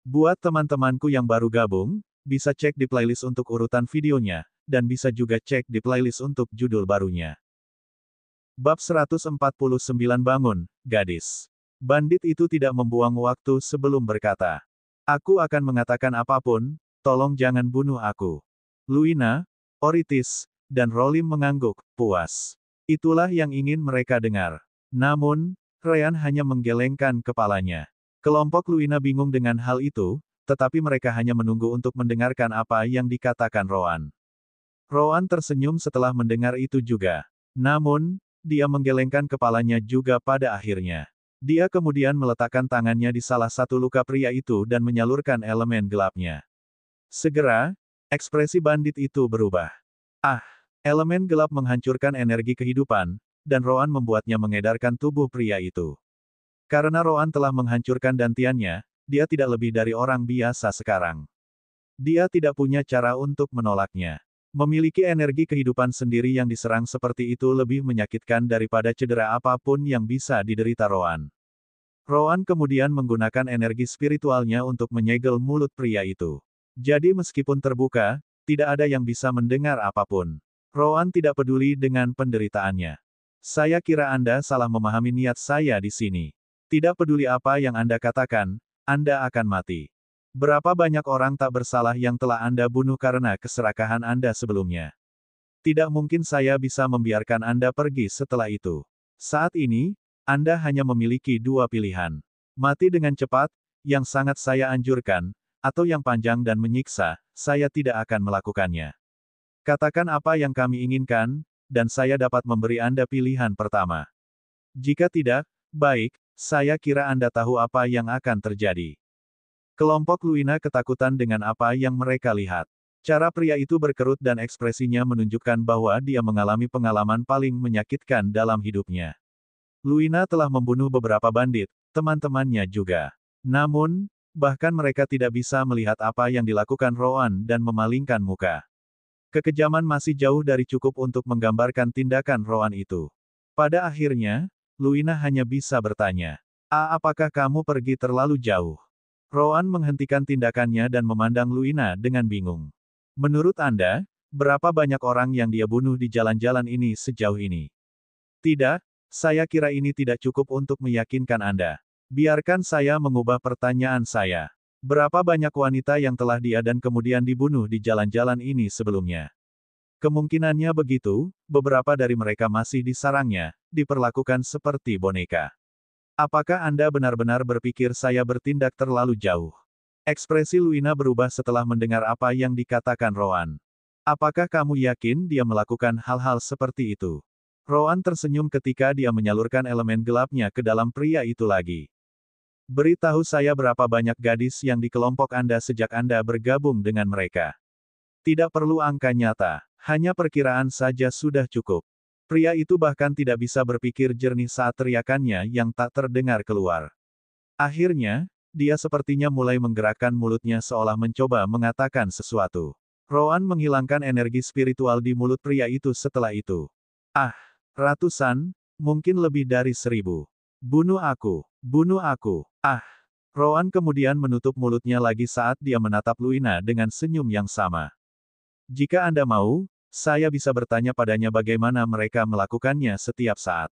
Buat teman-temanku yang baru gabung, bisa cek di playlist untuk urutan videonya, dan bisa juga cek di playlist untuk judul barunya. Bab 149 Bangun, gadis. Bandit itu tidak membuang waktu sebelum berkata. Aku akan mengatakan apapun, tolong jangan bunuh aku. Luina, Oritis, dan Rolim mengangguk, puas. Itulah yang ingin mereka dengar. Namun, Ryan hanya menggelengkan kepalanya. Kelompok Luina bingung dengan hal itu, tetapi mereka hanya menunggu untuk mendengarkan apa yang dikatakan Roan. Roan tersenyum setelah mendengar itu juga. Namun, dia menggelengkan kepalanya juga pada akhirnya. Dia kemudian meletakkan tangannya di salah satu luka pria itu dan menyalurkan elemen gelapnya. Segera, ekspresi bandit itu berubah. Ah, elemen gelap menghancurkan energi kehidupan, dan Roan membuatnya mengedarkan tubuh pria itu. Karena Roan telah menghancurkan dantiannya, dia tidak lebih dari orang biasa sekarang. Dia tidak punya cara untuk menolaknya. Memiliki energi kehidupan sendiri yang diserang seperti itu lebih menyakitkan daripada cedera apapun yang bisa diderita Roan. Roan kemudian menggunakan energi spiritualnya untuk menyegel mulut pria itu. Jadi meskipun terbuka, tidak ada yang bisa mendengar apapun. Roan tidak peduli dengan penderitaannya. Saya kira Anda salah memahami niat saya di sini. Tidak peduli apa yang Anda katakan, Anda akan mati. Berapa banyak orang tak bersalah yang telah Anda bunuh karena keserakahan Anda sebelumnya. Tidak mungkin saya bisa membiarkan Anda pergi setelah itu. Saat ini, Anda hanya memiliki dua pilihan. Mati dengan cepat, yang sangat saya anjurkan, atau yang panjang dan menyiksa, saya tidak akan melakukannya. Katakan apa yang kami inginkan, dan saya dapat memberi Anda pilihan pertama. Jika tidak, baik, saya kira Anda tahu apa yang akan terjadi. Kelompok Luina ketakutan dengan apa yang mereka lihat. Cara pria itu berkerut dan ekspresinya menunjukkan bahwa dia mengalami pengalaman paling menyakitkan dalam hidupnya. Luina telah membunuh beberapa bandit, teman-temannya juga. Namun, bahkan mereka tidak bisa melihat apa yang dilakukan Roan dan memalingkan muka. Kekejaman masih jauh dari cukup untuk menggambarkan tindakan Roan itu. Pada akhirnya, Luina hanya bisa bertanya, apakah kamu pergi terlalu jauh?" Roan menghentikan tindakannya dan memandang Luina dengan bingung. "Menurut Anda, berapa banyak orang yang dia bunuh di jalan-jalan ini sejauh ini?" "Tidak, saya kira ini tidak cukup untuk meyakinkan Anda. Biarkan saya mengubah pertanyaan saya. Berapa banyak wanita yang telah dia dan kemudian dibunuh di jalan-jalan ini sebelumnya?" Kemungkinannya begitu, beberapa dari mereka masih di sarangnya, diperlakukan seperti boneka. "Apakah Anda benar-benar berpikir saya bertindak terlalu jauh?" Ekspresi Luina berubah setelah mendengar apa yang dikatakan Roan. "Apakah kamu yakin dia melakukan hal-hal seperti itu?" Roan tersenyum ketika dia menyalurkan elemen gelapnya ke dalam pria itu lagi. "Beritahu saya berapa banyak gadis yang di kelompok Anda sejak Anda bergabung dengan mereka." "Tidak perlu angka nyata, hanya perkiraan saja sudah cukup." Pria itu bahkan tidak bisa berpikir jernih saat teriakannya yang tak terdengar keluar. Akhirnya, dia sepertinya mulai menggerakkan mulutnya seolah mencoba mengatakan sesuatu. Roan menghilangkan energi spiritual di mulut pria itu setelah itu. "Ah, ratusan, mungkin lebih dari 1000. Bunuh aku, bunuh aku, ah." Roan kemudian menutup mulutnya lagi saat dia menatap Luina dengan senyum yang sama. "Jika Anda mau, saya bisa bertanya padanya bagaimana mereka melakukannya setiap saat."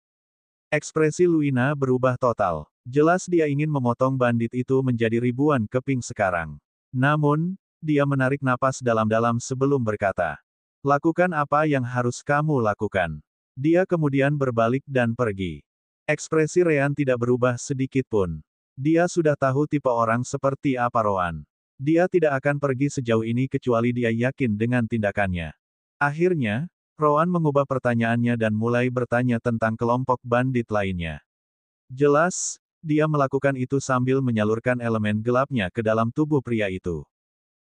Ekspresi Luina berubah total. Jelas dia ingin memotong bandit itu menjadi ribuan keping sekarang. Namun, dia menarik napas dalam-dalam sebelum berkata, "Lakukan apa yang harus kamu lakukan." Dia kemudian berbalik dan pergi. Ekspresi Ryan tidak berubah sedikit pun. Dia sudah tahu tipe orang seperti apa Roan. Dia tidak akan pergi sejauh ini kecuali dia yakin dengan tindakannya. Akhirnya, Roan mengubah pertanyaannya dan mulai bertanya tentang kelompok bandit lainnya. Jelas, dia melakukan itu sambil menyalurkan elemen gelapnya ke dalam tubuh pria itu.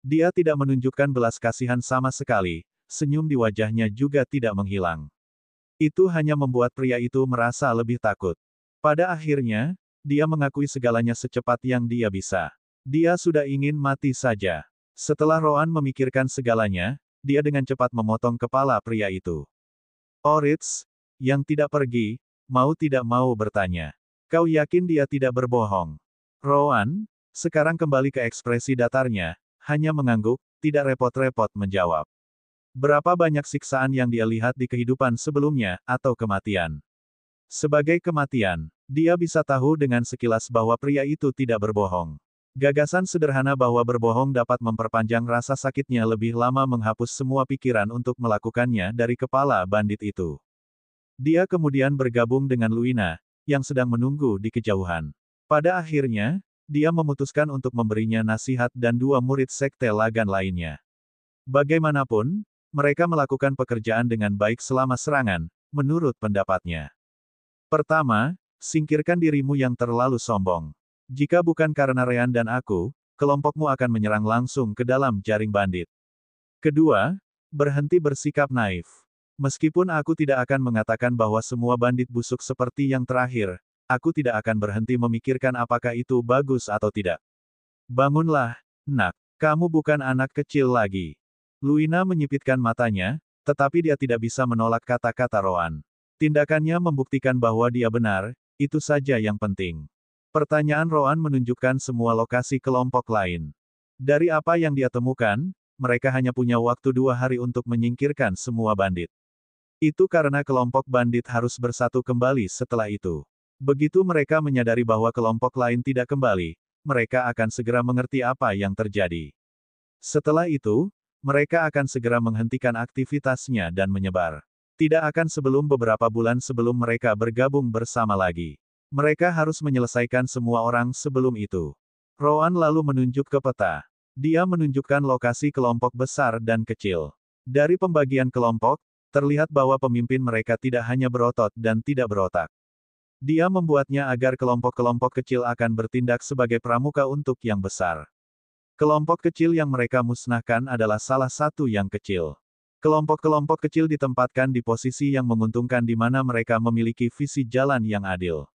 Dia tidak menunjukkan belas kasihan sama sekali, senyum di wajahnya juga tidak menghilang. Itu hanya membuat pria itu merasa lebih takut. Pada akhirnya, dia mengakui segalanya secepat yang dia bisa. Dia sudah ingin mati saja. Setelah Roan memikirkan segalanya, dia dengan cepat memotong kepala pria itu. Orits, yang tidak pergi, mau tidak mau bertanya. "Kau yakin dia tidak berbohong?" "Roan, Sekarang kembali ke ekspresi datarnya, hanya mengangguk, tidak repot-repot menjawab. Berapa banyak siksaan yang dia lihat di kehidupan sebelumnya, atau kematian. Sebagai kematian, dia bisa tahu dengan sekilas bahwa pria itu tidak berbohong. Gagasan sederhana bahwa berbohong dapat memperpanjang rasa sakitnya lebih lama menghapus semua pikiran untuk melakukannya dari kepala bandit itu. Dia kemudian bergabung dengan Luina, yang sedang menunggu di kejauhan. Pada akhirnya, dia memutuskan untuk memberinya nasihat dan dua murid sekte Lagan lainnya. Bagaimanapun, mereka melakukan pekerjaan dengan baik selama serangan, menurut pendapatnya. Pertama, singkirkan dirimu yang terlalu sombong. Jika bukan karena Ryan dan aku, kelompokmu akan menyerang langsung ke dalam jaring bandit. Kedua, berhenti bersikap naif. Meskipun aku tidak akan mengatakan bahwa semua bandit busuk seperti yang terakhir, aku tidak akan berhenti memikirkan apakah itu bagus atau tidak. Bangunlah, nak. Kamu bukan anak kecil lagi. Luina menyipitkan matanya, tetapi dia tidak bisa menolak kata-kata Roan. Tindakannya membuktikan bahwa dia benar, itu saja yang penting. Pertanyaan Roan menunjukkan semua lokasi kelompok lain. Dari apa yang dia temukan, mereka hanya punya waktu 2 hari untuk menyingkirkan semua bandit. Itu karena kelompok bandit harus bersatu kembali setelah itu. Begitu mereka menyadari bahwa kelompok lain tidak kembali, mereka akan segera mengerti apa yang terjadi. Setelah itu, mereka akan segera menghentikan aktivitasnya dan menyebar. Tidak akan sebelum beberapa bulan sebelum mereka bergabung bersama lagi. Mereka harus menyelesaikan semua orang sebelum itu. Roan lalu menunjuk ke peta. Dia menunjukkan lokasi kelompok besar dan kecil. Dari pembagian kelompok, terlihat bahwa pemimpin mereka tidak hanya berotot dan tidak berotak. Dia membuatnya agar kelompok-kelompok kecil akan bertindak sebagai pramuka untuk yang besar. Kelompok kecil yang mereka musnahkan adalah salah satu yang kecil. Kelompok-kelompok kecil ditempatkan di posisi yang menguntungkan di mana mereka memiliki visi jalan yang adil.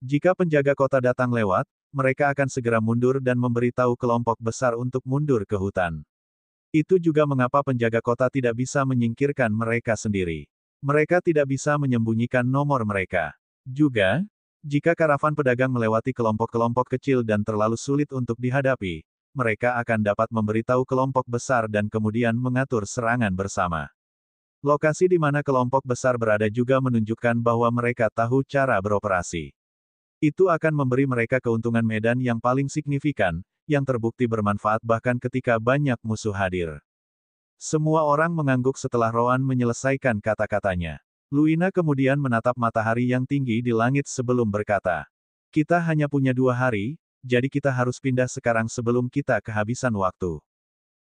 Jika penjaga kota datang lewat, mereka akan segera mundur dan memberitahu kelompok besar untuk mundur ke hutan. Itu juga mengapa penjaga kota tidak bisa menyingkirkan mereka sendiri. Mereka tidak bisa menyembunyikan nomor mereka. Juga, jika karavan pedagang melewati kelompok-kelompok kecil dan terlalu sulit untuk dihadapi, mereka akan dapat memberitahu kelompok besar dan kemudian mengatur serangan bersama. Lokasi di mana kelompok besar berada juga menunjukkan bahwa mereka tahu cara beroperasi. Itu akan memberi mereka keuntungan medan yang paling signifikan, yang terbukti bermanfaat bahkan ketika banyak musuh hadir. Semua orang mengangguk setelah Roan menyelesaikan kata-katanya. Luina kemudian menatap matahari yang tinggi di langit sebelum berkata, "Kita hanya punya 2 hari, jadi kita harus pindah sekarang sebelum kita kehabisan waktu."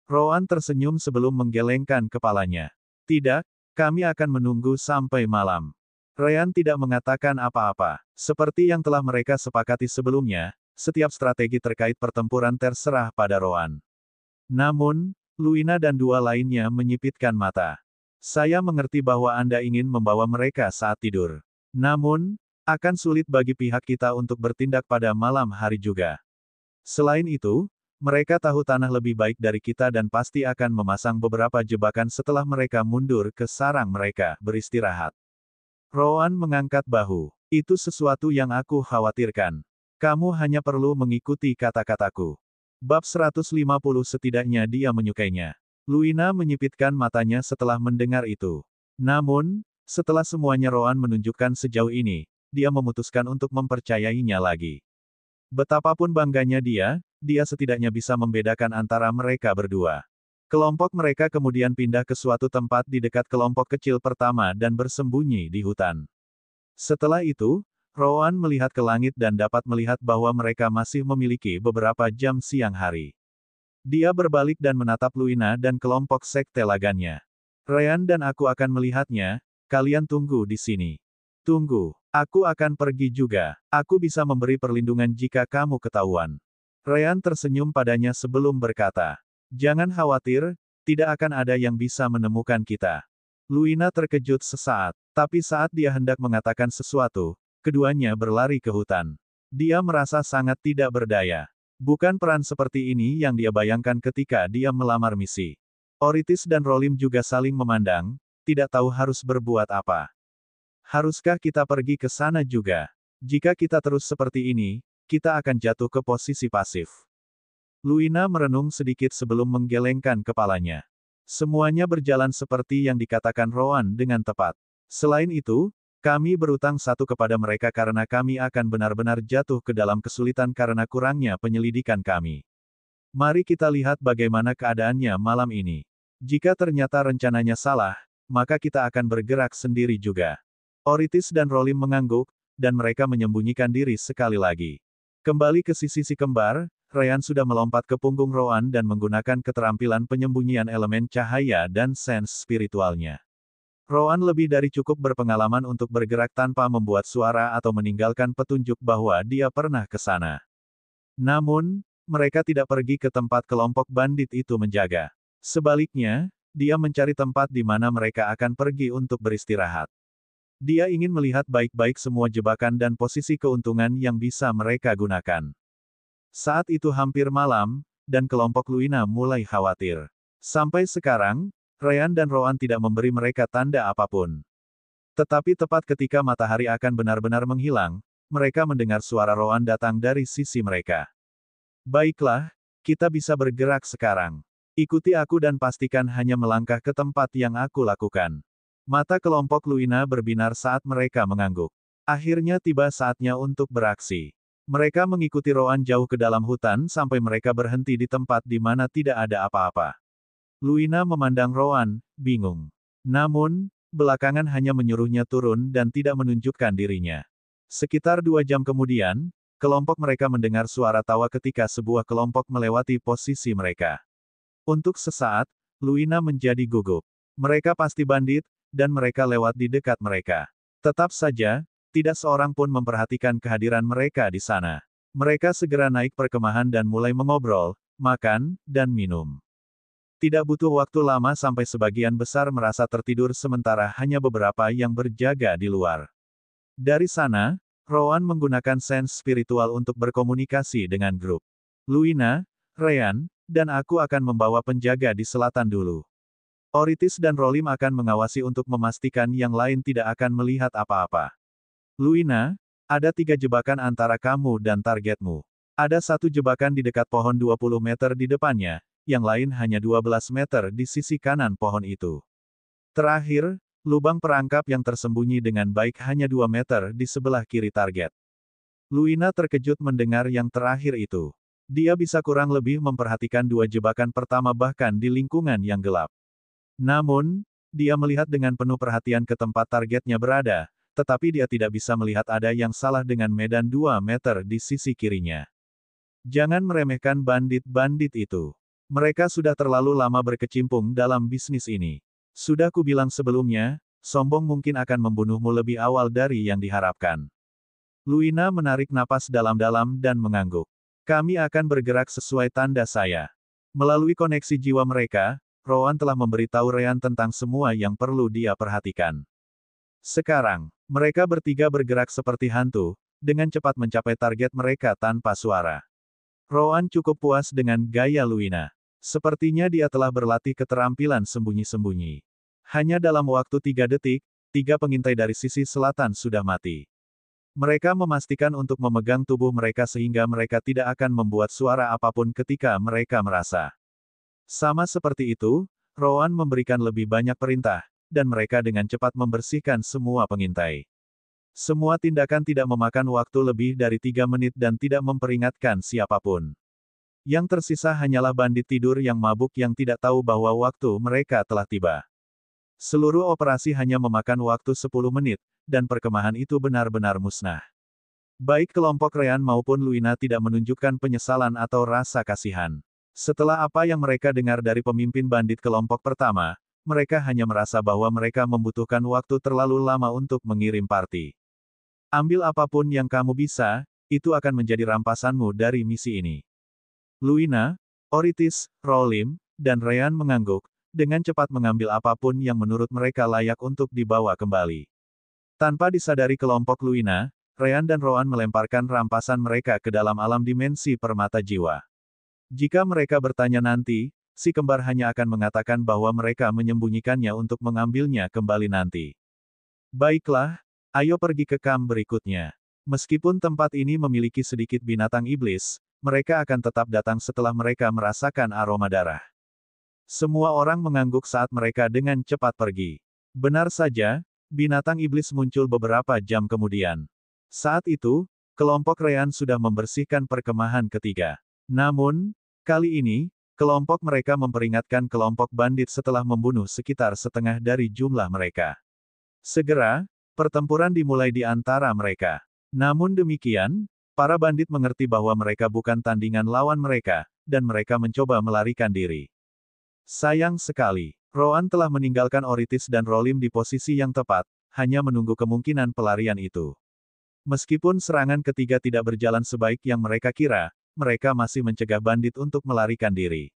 Roan tersenyum sebelum menggelengkan kepalanya. "Tidak, kami akan menunggu sampai malam." Ryan tidak mengatakan apa-apa. Seperti yang telah mereka sepakati sebelumnya, setiap strategi terkait pertempuran terserah pada Roan. Namun, Luina dan dua lainnya menyipitkan mata. "Saya mengerti bahwa Anda ingin membawa mereka saat tidur. Namun, akan sulit bagi pihak kita untuk bertindak pada malam hari juga. Selain itu, mereka tahu tanah lebih baik dari kita dan pasti akan memasang beberapa jebakan setelah mereka mundur ke sarang mereka beristirahat." Roan mengangkat bahu. "Itu sesuatu yang aku khawatirkan. Kamu hanya perlu mengikuti kata-kataku." Bab 150 setidaknya dia menyukainya. Luina menyipitkan matanya setelah mendengar itu. Namun, setelah semuanya Roan menunjukkan sejauh ini, dia memutuskan untuk mempercayainya lagi. Betapapun bangganya dia setidaknya bisa membedakan antara mereka berdua. Kelompok mereka kemudian pindah ke suatu tempat di dekat kelompok kecil pertama dan bersembunyi di hutan. Setelah itu, Roan melihat ke langit dan dapat melihat bahwa mereka masih memiliki beberapa jam siang hari. Dia berbalik dan menatap Luina dan kelompok sekte Lagannya. "Ryan dan aku akan melihatnya, kalian tunggu di sini." "Tunggu, aku akan pergi juga. Aku bisa memberi perlindungan jika kamu ketahuan." Ryan tersenyum padanya sebelum berkata, "Jangan khawatir, tidak akan ada yang bisa menemukan kita." Luina terkejut sesaat, tapi saat dia hendak mengatakan sesuatu, keduanya berlari ke hutan. Dia merasa sangat tidak berdaya. Bukan peran seperti ini yang dia bayangkan ketika dia melamar misi. Oritis dan Rolim juga saling memandang, tidak tahu harus berbuat apa. "Haruskah kita pergi ke sana juga? Jika kita terus seperti ini, kita akan jatuh ke posisi pasif. Luina merenung sedikit sebelum menggelengkan kepalanya. Semuanya berjalan seperti yang dikatakan Rowan dengan tepat. Selain itu, kami berutang satu kepada mereka karena kami akan benar-benar jatuh ke dalam kesulitan karena kurangnya penyelidikan kami. Mari kita lihat bagaimana keadaannya malam ini. Jika ternyata rencananya salah, maka kita akan bergerak sendiri juga. Oritis dan Rolim mengangguk, dan mereka menyembunyikan diri sekali lagi. Kembali ke sisi si kembar, Ryan sudah melompat ke punggung Rowan dan menggunakan keterampilan penyembunyian elemen cahaya dan sense spiritualnya. Rowan lebih dari cukup berpengalaman untuk bergerak tanpa membuat suara atau meninggalkan petunjuk bahwa dia pernah ke sana. Namun, mereka tidak pergi ke tempat kelompok bandit itu menjaga. Sebaliknya, dia mencari tempat di mana mereka akan pergi untuk beristirahat. Dia ingin melihat baik-baik semua jebakan dan posisi keuntungan yang bisa mereka gunakan. Saat itu hampir malam, dan kelompok Luina mulai khawatir. Sampai sekarang, Ryan dan Rowan tidak memberi mereka tanda apapun. Tetapi tepat ketika matahari akan benar-benar menghilang, mereka mendengar suara Rowan datang dari sisi mereka. Baiklah, kita bisa bergerak sekarang. Ikuti aku dan pastikan hanya melangkah ke tempat yang aku lakukan. Mata kelompok Luina berbinar saat mereka mengangguk. Akhirnya tiba saatnya untuk beraksi. Mereka mengikuti Rowan jauh ke dalam hutan sampai mereka berhenti di tempat di mana tidak ada apa-apa. Luina memandang Rowan, bingung. Namun, belakangan hanya menyuruhnya turun dan tidak menunjukkan dirinya. Sekitar 2 jam kemudian, kelompok mereka mendengar suara tawa ketika sebuah kelompok melewati posisi mereka. Untuk sesaat, Luina menjadi gugup. Mereka pasti bandit, dan mereka lewat di dekat mereka. Tetap saja, tidak seorang pun memperhatikan kehadiran mereka di sana. Mereka segera naik perkemahan dan mulai mengobrol, makan, dan minum. Tidak butuh waktu lama sampai sebagian besar merasa tertidur sementara hanya beberapa yang berjaga di luar. Dari sana, Rowan menggunakan sense spiritual untuk berkomunikasi dengan grup. Luina, Ryan, dan aku akan membawa penjaga di selatan dulu. Oritis dan Rolim akan mengawasi untuk memastikan yang lain tidak akan melihat apa-apa. Luina, ada 3 jebakan antara kamu dan targetmu. Ada 1 jebakan di dekat pohon 20 meter di depannya, yang lain hanya 12 meter di sisi kanan pohon itu. Terakhir, lubang perangkap yang tersembunyi dengan baik hanya 2 meter di sebelah kiri target. Luina terkejut mendengar yang terakhir itu. Dia bisa kurang lebih memperhatikan 2 jebakan pertama bahkan di lingkungan yang gelap. Namun, dia melihat dengan penuh perhatian ke tempat targetnya berada, tetapi dia tidak bisa melihat ada yang salah dengan medan 2 meter di sisi kirinya. Jangan meremehkan bandit-bandit itu. Mereka sudah terlalu lama berkecimpung dalam bisnis ini. Sudah kubilang sebelumnya, sombong mungkin akan membunuhmu lebih awal dari yang diharapkan. Luina menarik napas dalam-dalam dan mengangguk. Kami akan bergerak sesuai tanda saya. Melalui koneksi jiwa mereka, Rowan telah memberitahu Ryan tentang semua yang perlu dia perhatikan. Sekarang, mereka bertiga bergerak seperti hantu, dengan cepat mencapai target mereka tanpa suara. Rowan cukup puas dengan gaya Luina. Sepertinya dia telah berlatih keterampilan sembunyi-sembunyi. Hanya dalam waktu 3 detik, 3 pengintai dari sisi selatan sudah mati. Mereka memastikan untuk memegang tubuh mereka sehingga mereka tidak akan membuat suara apapun ketika mereka merasa. Sama seperti itu, Rowan memberikan lebih banyak perintah, dan mereka dengan cepat membersihkan semua pengintai. Semua tindakan tidak memakan waktu lebih dari 3 menit dan tidak memperingatkan siapapun. Yang tersisa hanyalah bandit tidur yang mabuk yang tidak tahu bahwa waktu mereka telah tiba. Seluruh operasi hanya memakan waktu 10 menit, dan perkemahan itu benar-benar musnah. Baik kelompok Ryan maupun Luina tidak menunjukkan penyesalan atau rasa kasihan. Setelah apa yang mereka dengar dari pemimpin bandit kelompok pertama, mereka hanya merasa bahwa mereka membutuhkan waktu terlalu lama untuk mengirim parti. Ambil apapun yang kamu bisa, itu akan menjadi rampasanmu dari misi ini. Luina, Oritis, Rolim, dan Ryan mengangguk, dengan cepat mengambil apapun yang menurut mereka layak untuk dibawa kembali. Tanpa disadari kelompok Luina, Ryan dan Rowan melemparkan rampasan mereka ke dalam alam dimensi permata jiwa. Jika mereka bertanya nanti, si kembar hanya akan mengatakan bahwa mereka menyembunyikannya untuk mengambilnya kembali nanti. Baiklah, ayo pergi ke kamp berikutnya. Meskipun tempat ini memiliki sedikit binatang iblis, mereka akan tetap datang setelah mereka merasakan aroma darah. Semua orang mengangguk saat mereka dengan cepat pergi. Benar saja, binatang iblis muncul beberapa jam kemudian. Saat itu, kelompok Ryan sudah membersihkan perkemahan ketiga. Namun, kali ini, kelompok mereka memperingatkan kelompok bandit setelah membunuh sekitar setengah dari jumlah mereka. Segera, pertempuran dimulai di antara mereka. Namun demikian, para bandit mengerti bahwa mereka bukan tandingan lawan mereka, dan mereka mencoba melarikan diri. Sayang sekali, Roan telah meninggalkan Oritis dan Rolim di posisi yang tepat, hanya menunggu kemungkinan pelarian itu. Meskipun serangan ketiga tidak berjalan sebaik yang mereka kira, mereka masih mencegah bandit untuk melarikan diri.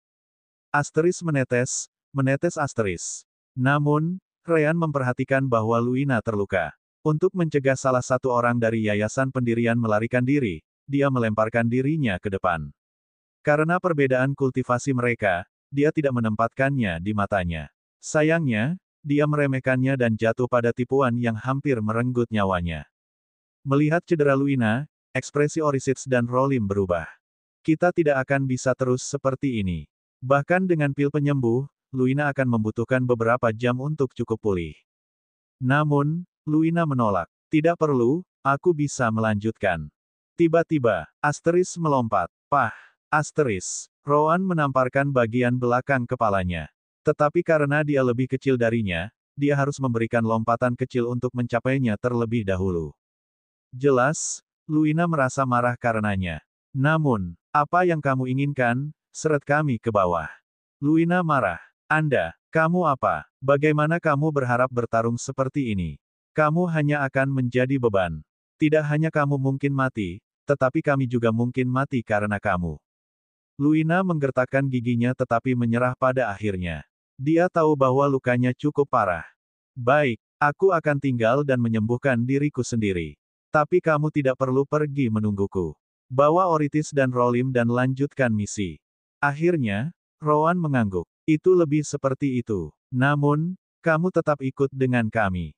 Asteris menetes asteris. Namun, Ryan memperhatikan bahwa Luina terluka. Untuk mencegah salah satu orang dari yayasan pendirian melarikan diri, dia melemparkan dirinya ke depan. Karena perbedaan kultivasi mereka, dia tidak menempatkannya di matanya. Sayangnya, dia meremehkannya dan jatuh pada tipuan yang hampir merenggut nyawanya. Melihat cedera Luina, ekspresi Orisids dan Rolim berubah. Kita tidak akan bisa terus seperti ini. Bahkan dengan pil penyembuh, Luina akan membutuhkan beberapa jam untuk cukup pulih. Namun, Luina menolak. Tidak perlu, aku bisa melanjutkan. Tiba-tiba, Asteris melompat. Pah! Asteris. Roan menamparkan bagian belakang kepalanya. Tetapi karena dia lebih kecil darinya, dia harus memberikan lompatan kecil untuk mencapainya terlebih dahulu. Jelas, Luina merasa marah karenanya. Namun, apa yang kamu inginkan? Seret kami ke bawah. Luina marah. Kamu apa? Bagaimana kamu berharap bertarung seperti ini? Kamu hanya akan menjadi beban. Tidak hanya kamu mungkin mati, tetapi kami juga mungkin mati karena kamu. Luina menggertakkan giginya tetapi menyerah pada akhirnya. Dia tahu bahwa lukanya cukup parah. Baik, aku akan tinggal dan menyembuhkan diriku sendiri. Tapi kamu tidak perlu pergi menungguku. Bawa Oritis dan Rolim dan lanjutkan misi. Akhirnya, Roan mengangguk. Itu lebih seperti itu. Namun, kamu tetap ikut dengan kami.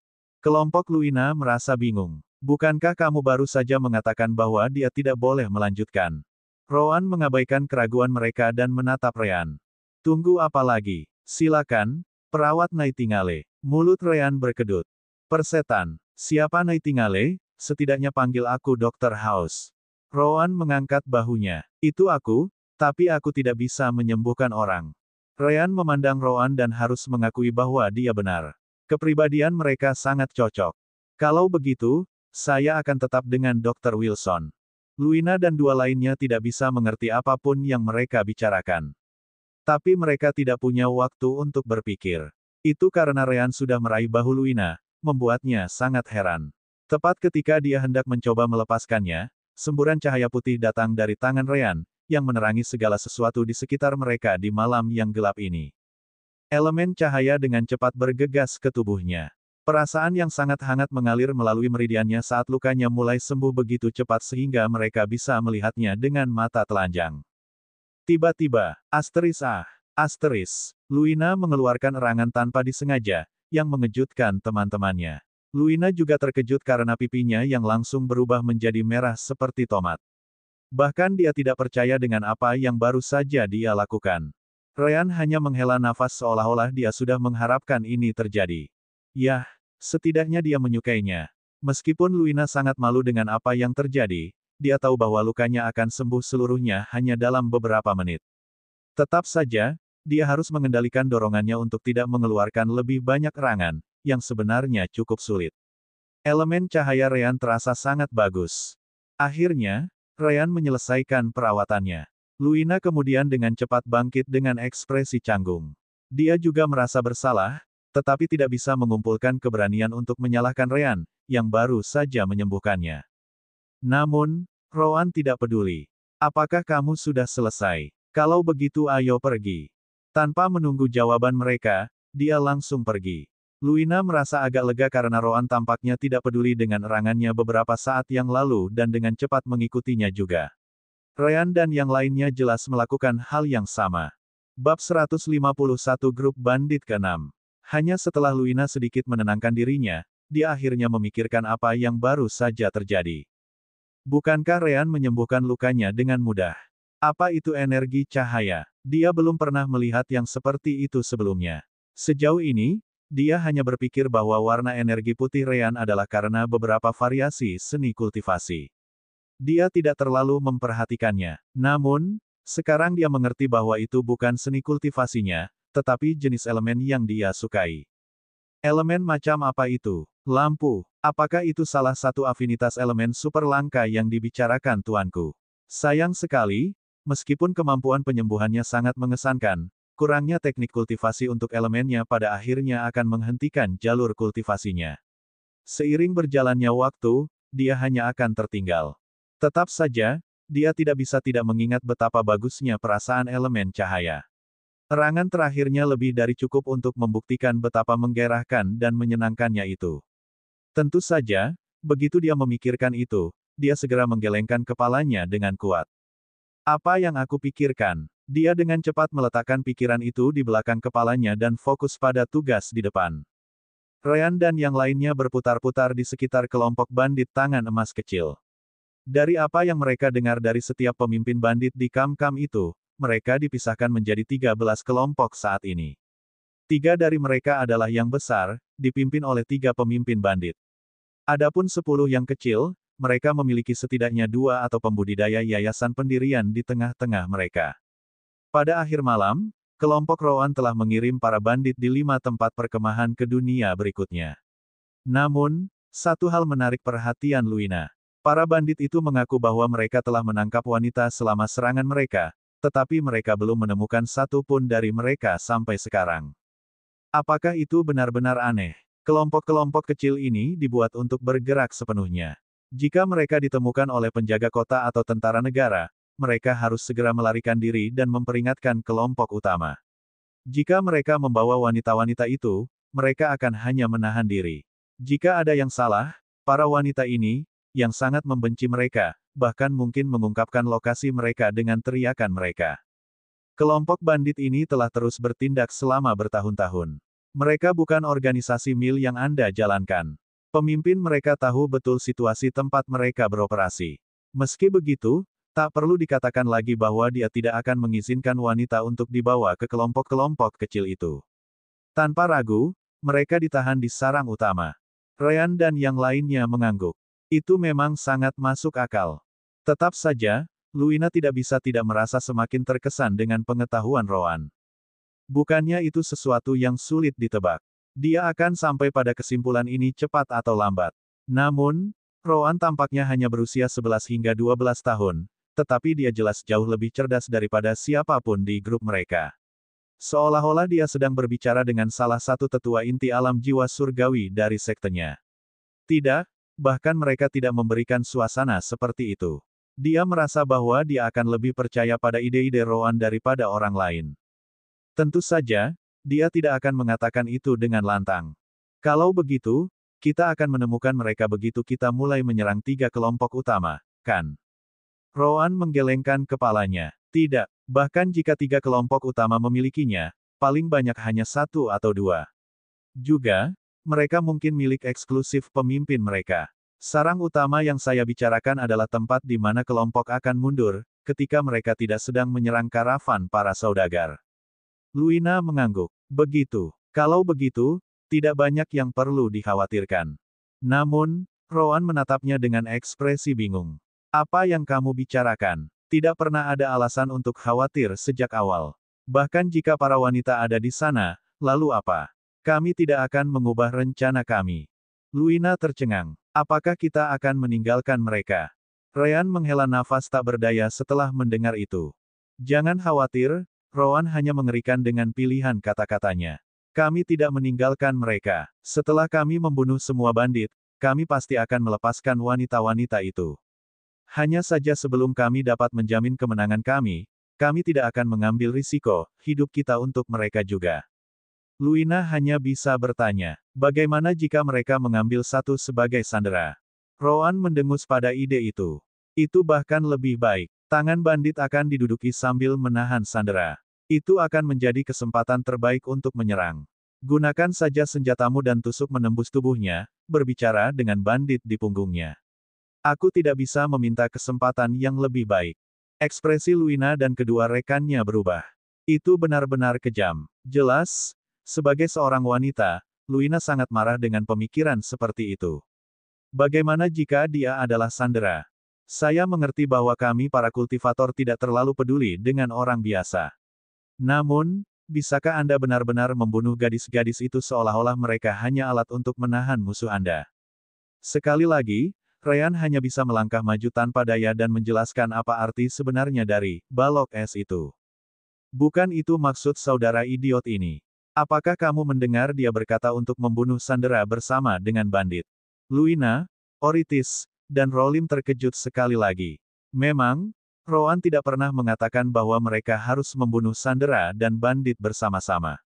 Kelompok Luina merasa bingung. Bukankah kamu baru saja mengatakan bahwa dia tidak boleh melanjutkan? Roan mengabaikan keraguan mereka dan menatap Ryan. Tunggu apa lagi? Silakan, perawat Nightingale. Mulut Ryan berkedut. Persetan. Siapa Nightingale? Setidaknya panggil aku Dr. House. Roan mengangkat bahunya. Itu aku, tapi aku tidak bisa menyembuhkan orang. Ryan memandang Roan dan harus mengakui bahwa dia benar. Kepribadian mereka sangat cocok. Kalau begitu, saya akan tetap dengan Dr. Wilson. Luina dan dua lainnya tidak bisa mengerti apapun yang mereka bicarakan. Tapi mereka tidak punya waktu untuk berpikir. Itu karena Ryan sudah meraih bahu Luina, membuatnya sangat heran. Tepat ketika dia hendak mencoba melepaskannya, semburan cahaya putih datang dari tangan Ryan, yang menerangi segala sesuatu di sekitar mereka di malam yang gelap ini. Elemen cahaya dengan cepat bergegas ke tubuhnya. Perasaan yang sangat hangat mengalir melalui meridiannya saat lukanya mulai sembuh begitu cepat sehingga mereka bisa melihatnya dengan mata telanjang. Tiba-tiba, Asteris. Luina mengeluarkan erangan tanpa disengaja, yang mengejutkan teman-temannya. Luina juga terkejut karena pipinya yang langsung berubah menjadi merah seperti tomat. Bahkan dia tidak percaya dengan apa yang baru saja dia lakukan. Ryan hanya menghela nafas seolah-olah dia sudah mengharapkan ini terjadi. Yah, setidaknya dia menyukainya. Meskipun Luina sangat malu dengan apa yang terjadi, dia tahu bahwa lukanya akan sembuh seluruhnya hanya dalam beberapa menit. Tetap saja, dia harus mengendalikan dorongannya untuk tidak mengeluarkan lebih banyak erangan, yang sebenarnya cukup sulit. Elemen cahaya Ryan terasa sangat bagus. Akhirnya, Ryan menyelesaikan perawatannya. Luina kemudian dengan cepat bangkit dengan ekspresi canggung. Dia juga merasa bersalah, tetapi tidak bisa mengumpulkan keberanian untuk menyalahkan Ryan, yang baru saja menyembuhkannya. Namun, Roan tidak peduli. Apakah kamu sudah selesai? Kalau begitu ayo pergi. Tanpa menunggu jawaban mereka, dia langsung pergi. Luina merasa agak lega karena Roan tampaknya tidak peduli dengan erangannya beberapa saat yang lalu dan dengan cepat mengikutinya juga. Ryan dan yang lainnya jelas melakukan hal yang sama. Bab 151 Grup Bandit ke-6. Hanya setelah Luina sedikit menenangkan dirinya, dia akhirnya memikirkan apa yang baru saja terjadi. Bukankah Rean menyembuhkan lukanya dengan mudah? Apa itu energi cahaya? Dia belum pernah melihat yang seperti itu sebelumnya. Sejauh ini, dia hanya berpikir bahwa warna energi putih Rean adalah karena beberapa variasi seni kultivasi. Dia tidak terlalu memperhatikannya. Namun, sekarang dia mengerti bahwa itu bukan seni kultivasinya, tetapi jenis elemen yang dia sukai. Elemen macam apa itu? Lampu. Apakah itu salah satu afinitas elemen super langka yang dibicarakan tuanku? Sayang sekali, meskipun kemampuan penyembuhannya sangat mengesankan, kurangnya teknik kultivasi untuk elemennya pada akhirnya akan menghentikan jalur kultivasinya. Seiring berjalannya waktu, dia hanya akan tertinggal. Tetap saja, dia tidak bisa tidak mengingat betapa bagusnya perasaan elemen cahaya. Erangan terakhirnya lebih dari cukup untuk membuktikan betapa menggairahkan dan menyenangkannya itu. Tentu saja, begitu dia memikirkan itu, dia segera menggelengkan kepalanya dengan kuat. Apa yang aku pikirkan? Dia dengan cepat meletakkan pikiran itu di belakang kepalanya dan fokus pada tugas di depan. Ryan dan yang lainnya berputar-putar di sekitar kelompok bandit tangan emas kecil. Dari apa yang mereka dengar dari setiap pemimpin bandit di kam-kam itu, mereka dipisahkan menjadi 13 kelompok saat ini. 3 dari mereka adalah yang besar, dipimpin oleh 3 pemimpin bandit. Adapun 10 yang kecil, mereka memiliki setidaknya 2 atau pembudidaya yayasan pendirian di tengah-tengah mereka. Pada akhir malam, kelompok Rowan telah mengirim para bandit di 5 tempat perkemahan ke dunia berikutnya. Namun, satu hal menarik perhatian Luina. Para bandit itu mengaku bahwa mereka telah menangkap wanita selama serangan mereka, tetapi mereka belum menemukan satu pun dari mereka sampai sekarang. Apakah itu benar-benar aneh? Kelompok-kelompok kecil ini dibuat untuk bergerak sepenuhnya. Jika mereka ditemukan oleh penjaga kota atau tentara negara, mereka harus segera melarikan diri dan memperingatkan kelompok utama. Jika mereka membawa wanita-wanita itu, mereka akan hanya menahan diri. Jika ada yang salah, para wanita ini, yang sangat membenci mereka, bahkan mungkin mengungkapkan lokasi mereka dengan teriakan mereka. Kelompok bandit ini telah terus bertindak selama bertahun-tahun. Mereka bukan organisasi mil yang Anda jalankan. Pemimpin mereka tahu betul situasi tempat mereka beroperasi. Meski begitu, tak perlu dikatakan lagi bahwa dia tidak akan mengizinkan wanita untuk dibawa ke kelompok-kelompok kecil itu. Tanpa ragu, mereka ditahan di sarang utama. Ryan dan yang lainnya mengangguk. Itu memang sangat masuk akal. Tetap saja, Luina tidak bisa tidak merasa semakin terkesan dengan pengetahuan Rowan. Bukannya itu sesuatu yang sulit ditebak. Dia akan sampai pada kesimpulan ini cepat atau lambat. Namun, Rowan tampaknya hanya berusia 11 hingga 12 tahun, tetapi dia jelas jauh lebih cerdas daripada siapapun di grup mereka. Seolah-olah dia sedang berbicara dengan salah satu tetua inti alam jiwa surgawi dari sektenya. Tidak, bahkan mereka tidak memberikan suasana seperti itu. Dia merasa bahwa dia akan lebih percaya pada ide-ide Rowan daripada orang lain. Tentu saja, dia tidak akan mengatakan itu dengan lantang. Kalau begitu, kita akan menemukan mereka begitu kita mulai menyerang 3 kelompok utama, kan? Rowan menggelengkan kepalanya. Tidak, bahkan jika 3 kelompok utama memilikinya, paling banyak hanya 1 atau 2. Juga, mereka mungkin milik eksklusif pemimpin mereka. Sarang utama yang saya bicarakan adalah tempat di mana kelompok akan mundur, ketika mereka tidak sedang menyerang karavan para saudagar. Luina mengangguk. Begitu. Kalau begitu, tidak banyak yang perlu dikhawatirkan. Namun, Rowan menatapnya dengan ekspresi bingung. Apa yang kamu bicarakan? Tidak pernah ada alasan untuk khawatir sejak awal. Bahkan jika para wanita ada di sana, lalu apa? Kami tidak akan mengubah rencana kami. Luina tercengang. Apakah kita akan meninggalkan mereka? Ryan menghela nafas tak berdaya setelah mendengar itu. Jangan khawatir, Rowan hanya mengerikan dengan pilihan kata-katanya. Kami tidak meninggalkan mereka. Setelah kami membunuh semua bandit, kami pasti akan melepaskan wanita-wanita itu. Hanya saja sebelum kami dapat menjamin kemenangan kami tidak akan mengambil risiko hidup kita untuk mereka juga. Luina hanya bisa bertanya, bagaimana jika mereka mengambil satu sebagai sandera? Rowan mendengus pada ide itu. Itu bahkan lebih baik. Tangan bandit akan diduduki sambil menahan sandera. Itu akan menjadi kesempatan terbaik untuk menyerang. Gunakan saja senjatamu dan tusuk menembus tubuhnya, berbicara dengan bandit di punggungnya. Aku tidak bisa meminta kesempatan yang lebih baik. Ekspresi Luina dan kedua rekannya berubah. Itu benar-benar kejam. Jelas, sebagai seorang wanita, Luina sangat marah dengan pemikiran seperti itu. Bagaimana jika dia adalah Sandera? Saya mengerti bahwa kami para kultivator tidak terlalu peduli dengan orang biasa. Namun, bisakah Anda benar-benar membunuh gadis-gadis itu seolah-olah mereka hanya alat untuk menahan musuh Anda? Sekali lagi, Ryan hanya bisa melangkah maju tanpa daya dan menjelaskan apa arti sebenarnya dari balok es itu. Bukan itu maksud saudara idiot ini. Apakah kamu mendengar dia berkata untuk membunuh Sandera bersama dengan bandit? Luina, Oritis, dan Rolim terkejut sekali lagi. Memang, Rowan tidak pernah mengatakan bahwa mereka harus membunuh Sandera dan bandit bersama-sama.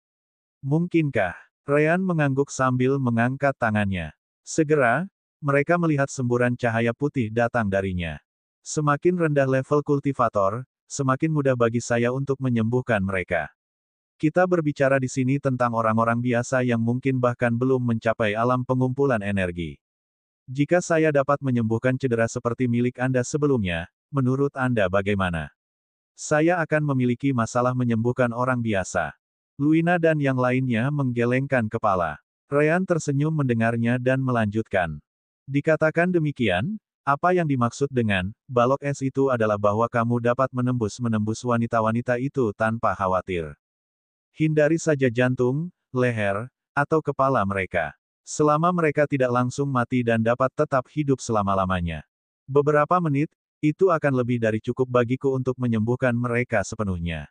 Mungkinkah? Ryan mengangguk sambil mengangkat tangannya. Segera, mereka melihat semburan cahaya putih datang darinya. Semakin rendah level kultivator, semakin mudah bagi saya untuk menyembuhkan mereka. Kita berbicara di sini tentang orang-orang biasa yang mungkin bahkan belum mencapai alam pengumpulan energi. Jika saya dapat menyembuhkan cedera seperti milik Anda sebelumnya, menurut Anda bagaimana? Saya akan memiliki masalah menyembuhkan orang biasa. Luina dan yang lainnya menggelengkan kepala. Ryan tersenyum mendengarnya dan melanjutkan. Dikatakan demikian, apa yang dimaksud dengan balok es itu adalah bahwa kamu dapat menembus wanita-wanita itu tanpa khawatir. Hindari saja jantung, leher, atau kepala mereka. Selama mereka tidak langsung mati dan dapat tetap hidup selama-lamanya. Beberapa menit, itu akan lebih dari cukup bagiku untuk menyembuhkan mereka sepenuhnya.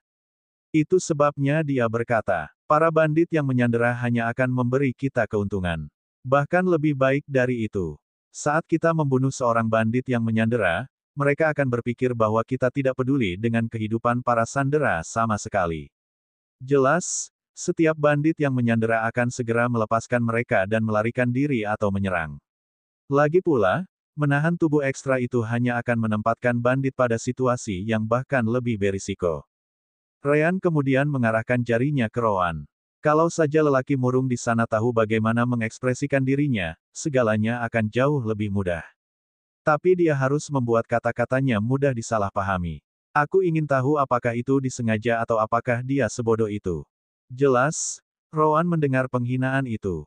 Itu sebabnya dia berkata, para bandit yang menyandera hanya akan memberi kita keuntungan. Bahkan lebih baik dari itu. Saat kita membunuh seorang bandit yang menyandera, mereka akan berpikir bahwa kita tidak peduli dengan kehidupan para sandera sama sekali. Jelas, setiap bandit yang menyandera akan segera melepaskan mereka dan melarikan diri atau menyerang. Lagi pula, menahan tubuh ekstra itu hanya akan menempatkan bandit pada situasi yang bahkan lebih berisiko. Ryan kemudian mengarahkan jarinya ke Rowan. Kalau saja lelaki murung di sana tahu bagaimana mengekspresikan dirinya, segalanya akan jauh lebih mudah. Tapi dia harus membuat kata-katanya mudah disalahpahami. Aku ingin tahu apakah itu disengaja atau apakah dia sebodoh itu. Jelas, Rowan mendengar penghinaan itu.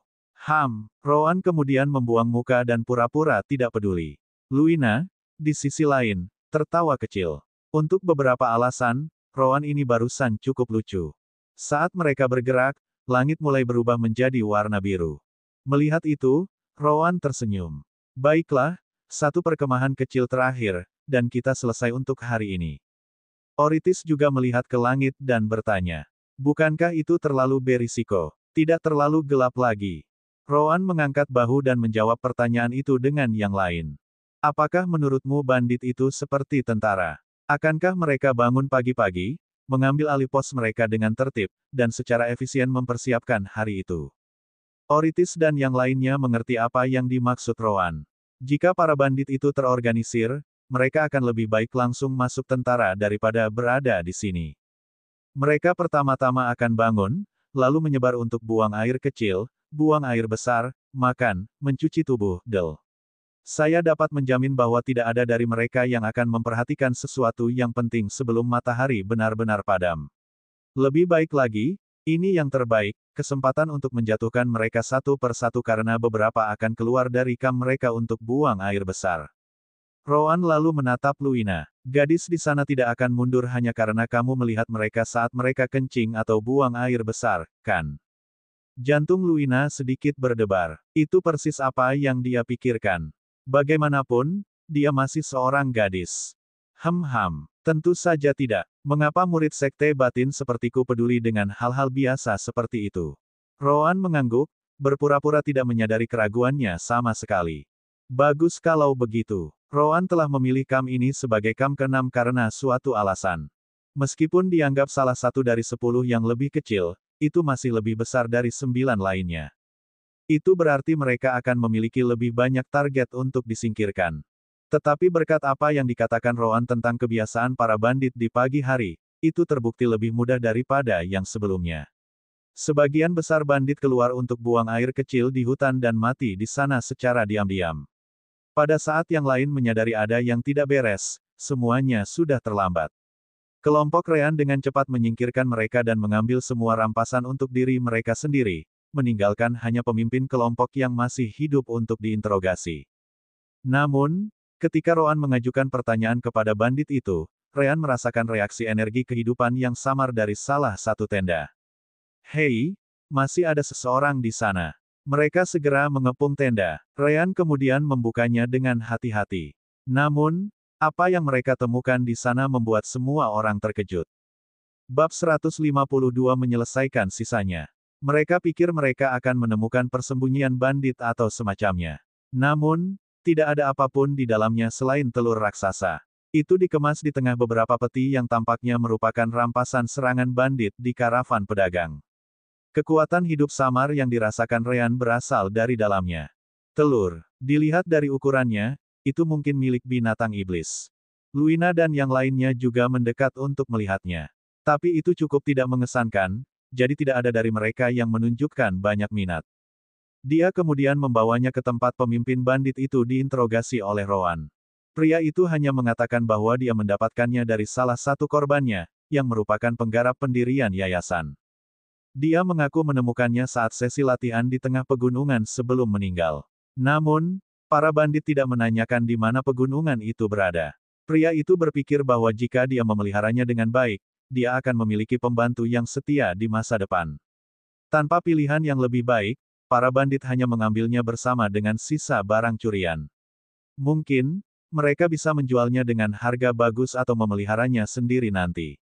Rowan kemudian membuang muka dan pura-pura tidak peduli. Luina, di sisi lain, tertawa kecil. Untuk beberapa alasan, Rowan ini barusan cukup lucu. Saat mereka bergerak, langit mulai berubah menjadi warna biru. Melihat itu, Rowan tersenyum. Baiklah, satu perkemahan kecil terakhir, dan kita selesai untuk hari ini. Oritis juga melihat ke langit dan bertanya. Bukankah itu terlalu berisiko? Tidak terlalu gelap lagi. Rowan mengangkat bahu dan menjawab pertanyaan itu dengan yang lain. Apakah menurutmu bandit itu seperti tentara? Akankah mereka bangun pagi-pagi, mengambil alih pos mereka dengan tertib, dan secara efisien mempersiapkan hari itu? Oritis dan yang lainnya mengerti apa yang dimaksud Rowan. Jika para bandit itu terorganisir, mereka akan lebih baik langsung masuk tentara daripada berada di sini. Mereka pertama-tama akan bangun, lalu menyebar untuk buang air kecil, buang air besar, makan, mencuci tubuh, Saya dapat menjamin bahwa tidak ada dari mereka yang akan memperhatikan sesuatu yang penting sebelum matahari benar-benar padam. Lebih baik lagi, ini yang terbaik, kesempatan untuk menjatuhkan mereka satu per satu karena beberapa akan keluar dari kamp mereka untuk buang air besar. Rowan lalu menatap Luina. Gadis di sana tidak akan mundur hanya karena kamu melihat mereka saat mereka kencing atau buang air besar, kan? Jantung Luina sedikit berdebar. Itu persis apa yang dia pikirkan. Bagaimanapun, dia masih seorang gadis. Tentu saja tidak. Mengapa murid sekte batin sepertiku peduli dengan hal-hal biasa seperti itu? Rowan mengangguk, berpura-pura tidak menyadari keraguannya sama sekali. Bagus kalau begitu. Rowan telah memilih kamp ini sebagai kamp ke-6 karena suatu alasan. Meskipun dianggap salah satu dari 10 yang lebih kecil, itu masih lebih besar dari 9 lainnya. Itu berarti mereka akan memiliki lebih banyak target untuk disingkirkan. Tetapi berkat apa yang dikatakan Rowan tentang kebiasaan para bandit di pagi hari, itu terbukti lebih mudah daripada yang sebelumnya. Sebagian besar bandit keluar untuk buang air kecil di hutan dan mati di sana secara diam-diam. Pada saat yang lain menyadari ada yang tidak beres, semuanya sudah terlambat. Kelompok Rean dengan cepat menyingkirkan mereka dan mengambil semua rampasan untuk diri mereka sendiri, meninggalkan hanya pemimpin kelompok yang masih hidup untuk diinterogasi. Namun, ketika Roan mengajukan pertanyaan kepada bandit itu, Rean merasakan reaksi energi kehidupan yang samar dari salah satu tenda. Hei, masih ada seseorang di sana. Mereka segera mengepung tenda. Rean kemudian membukanya dengan hati-hati. Namun, apa yang mereka temukan di sana membuat semua orang terkejut. Bab 152 menyelesaikan sisanya. Mereka pikir mereka akan menemukan persembunyian bandit atau semacamnya. Namun, tidak ada apapun di dalamnya selain telur raksasa. Itu dikemas di tengah beberapa peti yang tampaknya merupakan rampasan serangan bandit di karavan pedagang. Kekuatan hidup samar yang dirasakan Rean berasal dari dalamnya. Telur. Dilihat dari ukurannya, itu mungkin milik binatang iblis. Luina dan yang lainnya juga mendekat untuk melihatnya. Tapi itu cukup tidak mengesankan, jadi tidak ada dari mereka yang menunjukkan banyak minat. Dia kemudian membawanya ke tempat pemimpin bandit itu diinterogasi oleh Roan. Pria itu hanya mengatakan bahwa dia mendapatkannya dari salah satu korbannya, yang merupakan penggarap pendirian yayasan. Dia mengaku menemukannya saat sesi latihan di tengah pegunungan sebelum meninggal. Namun, para bandit tidak menanyakan di mana pegunungan itu berada. Pria itu berpikir bahwa jika dia memeliharanya dengan baik, dia akan memiliki pembantu yang setia di masa depan. Tanpa pilihan yang lebih baik, para bandit hanya mengambilnya bersama dengan sisa barang curian. Mungkin, mereka bisa menjualnya dengan harga bagus atau memeliharanya sendiri nanti.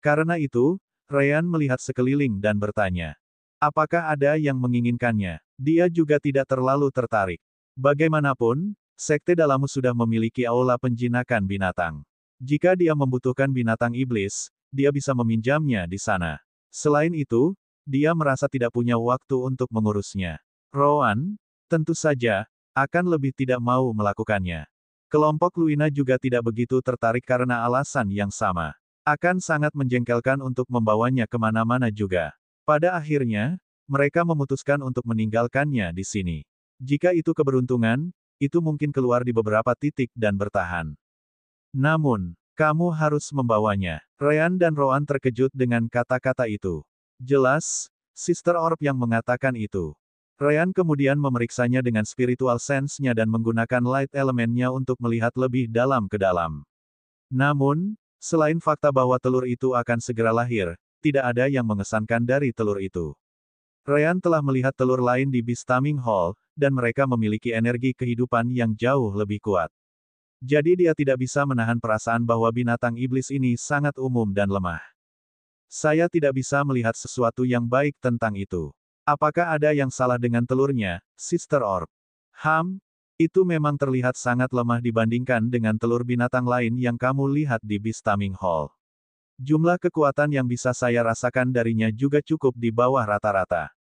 Karena itu, Rean melihat sekeliling dan bertanya, apakah ada yang menginginkannya? Dia juga tidak terlalu tertarik. Bagaimanapun, Sekte Dalamu sudah memiliki aula penjinakan binatang. Jika dia membutuhkan binatang iblis, dia bisa meminjamnya di sana. Selain itu, dia merasa tidak punya waktu untuk mengurusnya. Roan, tentu saja, akan lebih tidak mau melakukannya. Kelompok Luina juga tidak begitu tertarik karena alasan yang sama. Akan sangat menjengkelkan untuk membawanya kemana-mana juga. Pada akhirnya, mereka memutuskan untuk meninggalkannya di sini. Jika itu keberuntungan, itu mungkin keluar di beberapa titik dan bertahan. Namun, kamu harus membawanya. Rean dan Roan terkejut dengan kata-kata itu. Jelas, Sister Orb yang mengatakan itu. Rean kemudian memeriksanya dengan spiritual sense-nya dan menggunakan light elemen-nya untuk melihat lebih dalam ke dalam. Namun, selain fakta bahwa telur itu akan segera lahir, tidak ada yang mengesankan dari telur itu. Rean telah melihat telur lain di Beastaming Hall, dan mereka memiliki energi kehidupan yang jauh lebih kuat. Jadi dia tidak bisa menahan perasaan bahwa binatang iblis ini sangat umum dan lemah. Saya tidak bisa melihat sesuatu yang baik tentang itu. Apakah ada yang salah dengan telurnya, Sister Orb? Itu memang terlihat sangat lemah dibandingkan dengan telur binatang lain yang kamu lihat di Beastaming Hall. Jumlah kekuatan yang bisa saya rasakan darinya juga cukup di bawah rata-rata.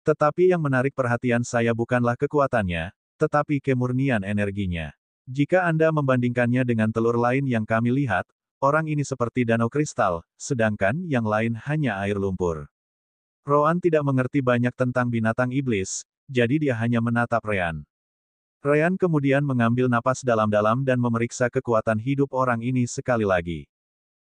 Tetapi yang menarik perhatian saya bukanlah kekuatannya, tetapi kemurnian energinya. Jika Anda membandingkannya dengan telur lain yang kami lihat, orang ini seperti danau kristal, sedangkan yang lain hanya air lumpur. Roan tidak mengerti banyak tentang binatang iblis, jadi dia hanya menatap Rean. Rean kemudian mengambil napas dalam-dalam dan memeriksa kekuatan hidup orang ini sekali lagi.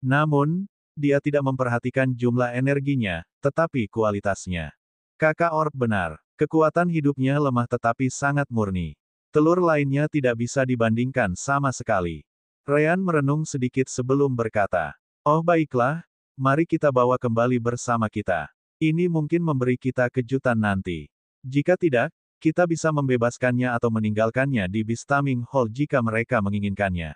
Namun, dia tidak memperhatikan jumlah energinya, tetapi kualitasnya. Kakak Orb benar, kekuatan hidupnya lemah tetapi sangat murni. Telur lainnya tidak bisa dibandingkan sama sekali. Rean merenung sedikit sebelum berkata, "Oh baiklah, mari kita bawa kembali bersama kita. Ini mungkin memberi kita kejutan nanti. Jika tidak, kita bisa membebaskannya atau meninggalkannya di Beastaming Hall jika mereka menginginkannya."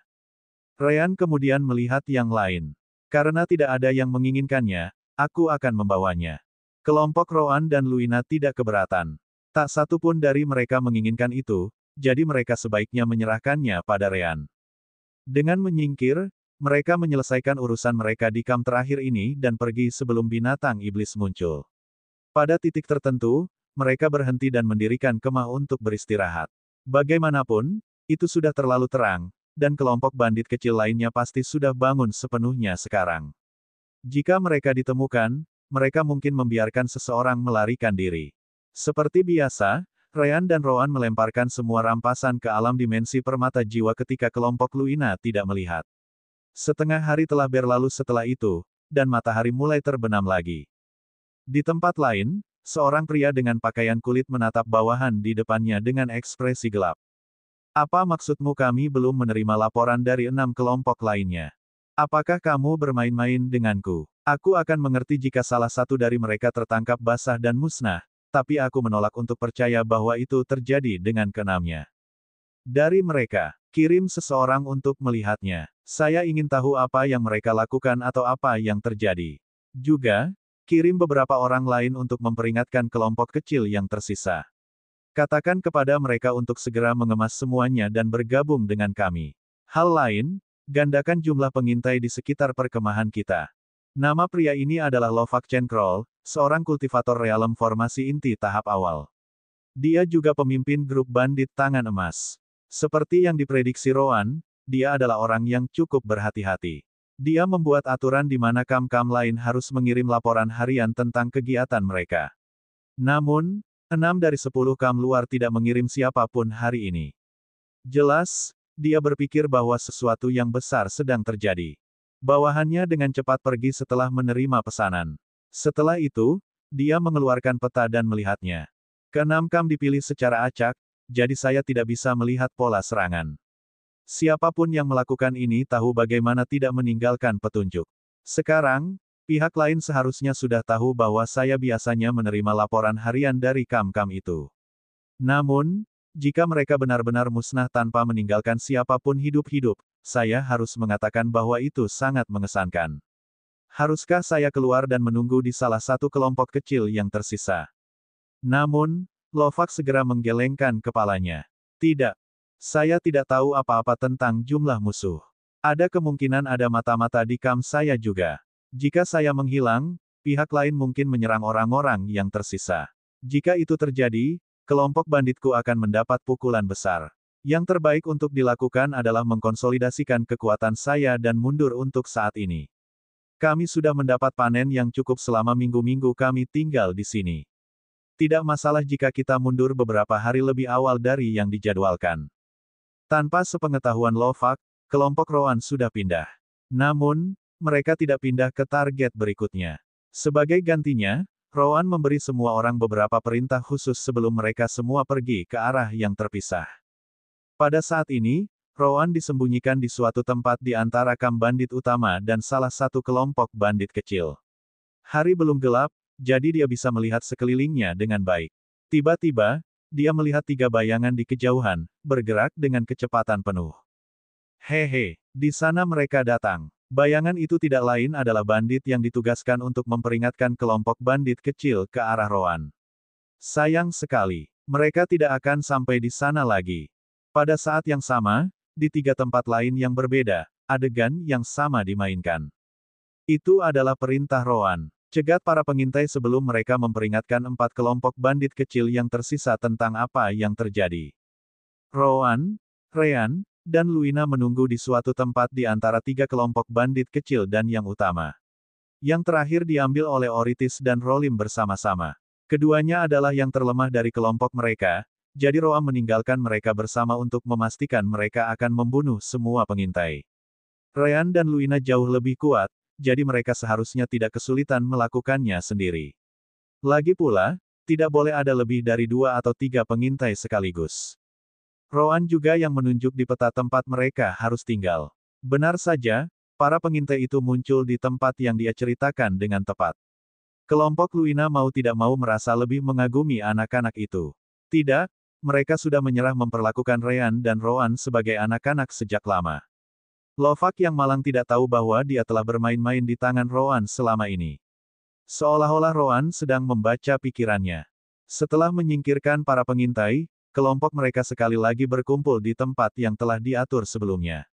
Rean kemudian melihat yang lain. Karena tidak ada yang menginginkannya, aku akan membawanya. Kelompok Roan dan Luina tidak keberatan. Tak satu pun dari mereka menginginkan itu, jadi mereka sebaiknya menyerahkannya pada Rean. Dengan menyingkir, mereka menyelesaikan urusan mereka di kamp terakhir ini dan pergi sebelum binatang iblis muncul. Pada titik tertentu, mereka berhenti dan mendirikan kemah untuk beristirahat. Bagaimanapun, itu sudah terlalu terang, dan kelompok bandit kecil lainnya pasti sudah bangun sepenuhnya sekarang. Jika mereka ditemukan, mereka mungkin membiarkan seseorang melarikan diri. Seperti biasa, Ryan dan Rowan melemparkan semua rampasan ke alam dimensi permata jiwa ketika kelompok Luina tidak melihat. Setengah hari telah berlalu setelah itu, dan matahari mulai terbenam lagi. Di tempat lain, seorang pria dengan pakaian kulit menatap bawahan di depannya dengan ekspresi gelap. Apa maksudmu, kami belum menerima laporan dari 6 kelompok lainnya? Apakah kamu bermain-main denganku? Aku akan mengerti jika salah satu dari mereka tertangkap basah dan musnah, tapi aku menolak untuk percaya bahwa itu terjadi dengan keenamnya. Dari mereka, kirim seseorang untuk melihatnya. Saya ingin tahu apa yang mereka lakukan atau apa yang terjadi. Juga, kirim beberapa orang lain untuk memperingatkan kelompok kecil yang tersisa. Katakan kepada mereka untuk segera mengemas semuanya dan bergabung dengan kami. Hal lain, gandakan jumlah pengintai di sekitar perkemahan kita. Nama pria ini adalah Lovak Chencrol, seorang kultivator realem formasi inti tahap awal. Dia juga pemimpin grup bandit tangan emas. Seperti yang diprediksi Rowan, dia adalah orang yang cukup berhati-hati. Dia membuat aturan di mana kam-kam lain harus mengirim laporan harian tentang kegiatan mereka. Namun, 6 dari 10 kam luar tidak mengirim siapapun hari ini. Jelas, dia berpikir bahwa sesuatu yang besar sedang terjadi. Bawahannya dengan cepat pergi setelah menerima pesanan. Setelah itu, dia mengeluarkan peta dan melihatnya. Keenam kam dipilih secara acak, jadi saya tidak bisa melihat pola serangan. Siapapun yang melakukan ini tahu bagaimana tidak meninggalkan petunjuk. Sekarang, pihak lain seharusnya sudah tahu bahwa saya biasanya menerima laporan harian dari kam-kam itu. Namun, jika mereka benar-benar musnah tanpa meninggalkan siapapun hidup-hidup, saya harus mengatakan bahwa itu sangat mengesankan. Haruskah saya keluar dan menunggu di salah satu kelompok kecil yang tersisa? Namun, Lovak segera menggelengkan kepalanya. Tidak. Saya tidak tahu apa-apa tentang jumlah musuh. Ada kemungkinan ada mata-mata di kam saya juga. Jika saya menghilang, pihak lain mungkin menyerang orang-orang yang tersisa. Jika itu terjadi, kelompok banditku akan mendapat pukulan besar. Yang terbaik untuk dilakukan adalah mengkonsolidasikan kekuatan saya dan mundur untuk saat ini. Kami sudah mendapat panen yang cukup selama minggu-minggu kami tinggal di sini. Tidak masalah jika kita mundur beberapa hari lebih awal dari yang dijadwalkan. Tanpa sepengetahuan Lovak, kelompok Rowan sudah pindah. Namun, mereka tidak pindah ke target berikutnya. Sebagai gantinya, Rowan memberi semua orang beberapa perintah khusus sebelum mereka semua pergi ke arah yang terpisah. Pada saat ini, Rowan disembunyikan di suatu tempat di antara kam bandit utama dan salah satu kelompok bandit kecil. Hari belum gelap, jadi dia bisa melihat sekelilingnya dengan baik. Tiba-tiba, dia melihat 3 bayangan di kejauhan, bergerak dengan kecepatan penuh. Hehe, di sana mereka datang. Bayangan itu tidak lain adalah bandit yang ditugaskan untuk memperingatkan kelompok bandit kecil ke arah Rowan. Sayang sekali, mereka tidak akan sampai di sana lagi. Pada saat yang sama, di 3 tempat lain yang berbeda, adegan yang sama dimainkan. Itu adalah perintah Rowan. Cegat para pengintai sebelum mereka memperingatkan 4 kelompok bandit kecil yang tersisa tentang apa yang terjadi. Rowan, Ryan, dan Luina menunggu di suatu tempat di antara 3 kelompok bandit kecil dan yang utama. Yang terakhir diambil oleh Oritis dan Rolim bersama-sama. Keduanya adalah yang terlemah dari kelompok mereka, jadi Roam meninggalkan mereka bersama untuk memastikan mereka akan membunuh semua pengintai. Ryan dan Luina jauh lebih kuat, jadi mereka seharusnya tidak kesulitan melakukannya sendiri. Lagi pula, tidak boleh ada lebih dari 2 atau 3 pengintai sekaligus. Rowan juga yang menunjuk di peta tempat mereka harus tinggal. Benar saja, para pengintai itu muncul di tempat yang dia ceritakan dengan tepat. Kelompok Luina mau tidak mau merasa lebih mengagumi anak-anak itu. Tidak, mereka sudah menyerah memperlakukan Ryan dan Rowan sebagai anak-anak sejak lama. Lovak yang malang tidak tahu bahwa dia telah bermain-main di tangan Rowan selama ini. Seolah-olah Rowan sedang membaca pikirannya. Setelah menyingkirkan para pengintai, kelompok mereka sekali lagi berkumpul di tempat yang telah diatur sebelumnya.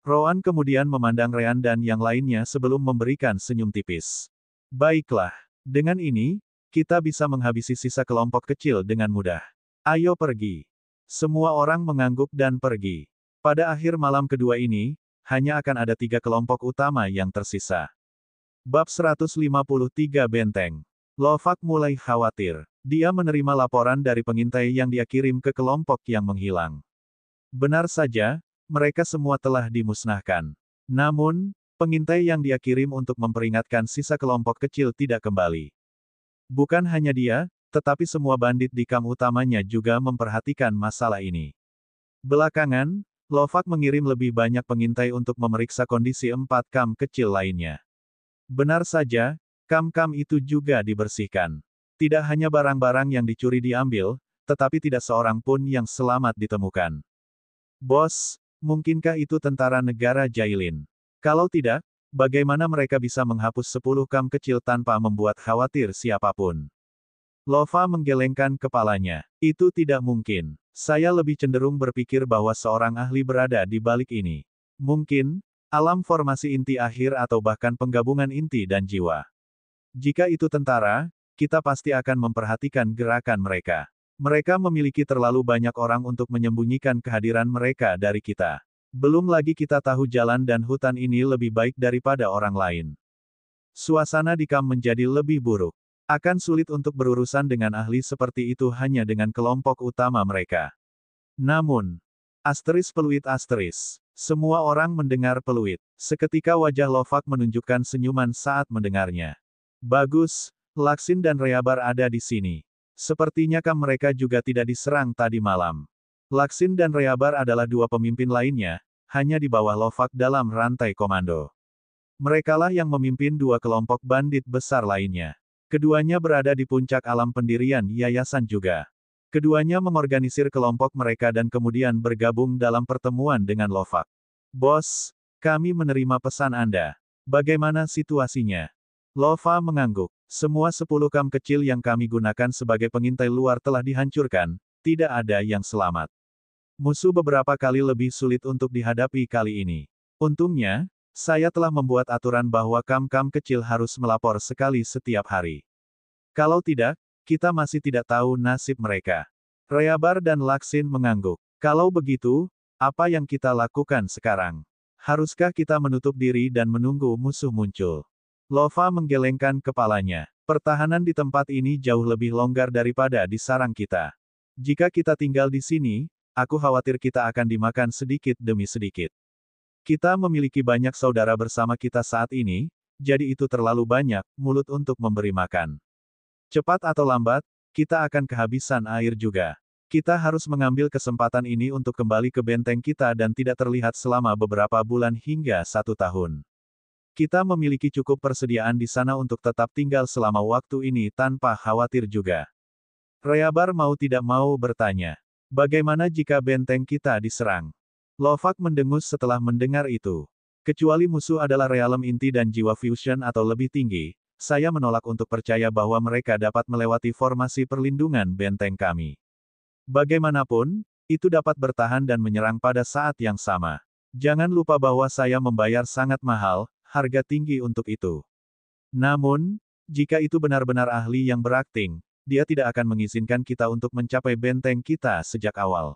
Rowan kemudian memandang Ryan dan yang lainnya sebelum memberikan senyum tipis. Baiklah, dengan ini, kita bisa menghabisi sisa kelompok kecil dengan mudah. Ayo pergi. Semua orang mengangguk dan pergi. Pada akhir malam kedua ini, hanya akan ada 3 kelompok utama yang tersisa. Bab 153 Benteng. Lovak mulai khawatir. Dia menerima laporan dari pengintai yang dia kirim ke kelompok yang menghilang. Benar saja, mereka semua telah dimusnahkan. Namun, pengintai yang dia kirim untuk memperingatkan sisa kelompok kecil tidak kembali. Bukan hanya dia, tetapi semua bandit di kamp utamanya juga memperhatikan masalah ini. Belakangan, Lovak mengirim lebih banyak pengintai untuk memeriksa kondisi 4 kamp kecil lainnya. Benar saja, kamp-kamp itu juga dibersihkan. Tidak hanya barang-barang yang dicuri diambil, tetapi tidak seorang pun yang selamat ditemukan. Bos, mungkinkah itu tentara negara Jailin? Kalau tidak, bagaimana mereka bisa menghapus 10 kamp kecil tanpa membuat khawatir siapapun? Lova menggelengkan kepalanya. Itu tidak mungkin. Saya lebih cenderung berpikir bahwa seorang ahli berada di balik ini. Mungkin, alam formasi inti akhir atau bahkan penggabungan inti dan jiwa. Jika itu tentara, kita pasti akan memperhatikan gerakan mereka. Mereka memiliki terlalu banyak orang untuk menyembunyikan kehadiran mereka dari kita. Belum lagi kita tahu jalan dan hutan ini lebih baik daripada orang lain. Suasana di kamp menjadi lebih buruk. Akan sulit untuk berurusan dengan ahli seperti itu hanya dengan kelompok utama mereka. Namun, peluit. Semua orang mendengar peluit. Seketika wajah Lovak menunjukkan senyuman saat mendengarnya. Bagus, Laksin dan Reabar ada di sini. Sepertinya kamp mereka juga tidak diserang tadi malam. Laksin dan Reabar adalah dua pemimpin lainnya, hanya di bawah Lovak dalam rantai komando. Merekalah yang memimpin dua kelompok bandit besar lainnya. Keduanya berada di puncak alam pendirian yayasan juga. Keduanya mengorganisir kelompok mereka dan kemudian bergabung dalam pertemuan dengan Lovak. Bos, kami menerima pesan Anda. Bagaimana situasinya? Lova mengangguk. Semua 10 kamp kecil yang kami gunakan sebagai pengintai luar telah dihancurkan, tidak ada yang selamat. Musuh beberapa kali lebih sulit untuk dihadapi kali ini. Untungnya, saya telah membuat aturan bahwa kamp-kamp kecil harus melapor sekali setiap hari. Kalau tidak, kita masih tidak tahu nasib mereka. Reabar dan Laksin mengangguk. Kalau begitu, apa yang kita lakukan sekarang? Haruskah kita menutup diri dan menunggu musuh muncul? Lova menggelengkan kepalanya. Pertahanan di tempat ini jauh lebih longgar daripada di sarang kita. Jika kita tinggal di sini, aku khawatir kita akan dimakan sedikit demi sedikit. Kita memiliki banyak saudara bersama kita saat ini, jadi itu terlalu banyak mulut untuk memberi makan. Cepat atau lambat, kita akan kehabisan air juga. Kita harus mengambil kesempatan ini untuk kembali ke benteng kita dan tidak terlihat selama beberapa bulan hingga 1 tahun. Kita memiliki cukup persediaan di sana untuk tetap tinggal selama waktu ini tanpa khawatir juga. Reabar mau tidak mau bertanya, bagaimana jika benteng kita diserang? Lovak mendengus setelah mendengar itu. Kecuali musuh adalah realem inti dan jiwa fusion atau lebih tinggi, saya menolak untuk percaya bahwa mereka dapat melewati formasi perlindungan benteng kami. Bagaimanapun, itu dapat bertahan dan menyerang pada saat yang sama. Jangan lupa bahwa saya membayar sangat mahal, harga tinggi untuk itu. Namun, jika itu benar-benar ahli yang berakting, dia tidak akan mengizinkan kita untuk mencapai benteng kita sejak awal.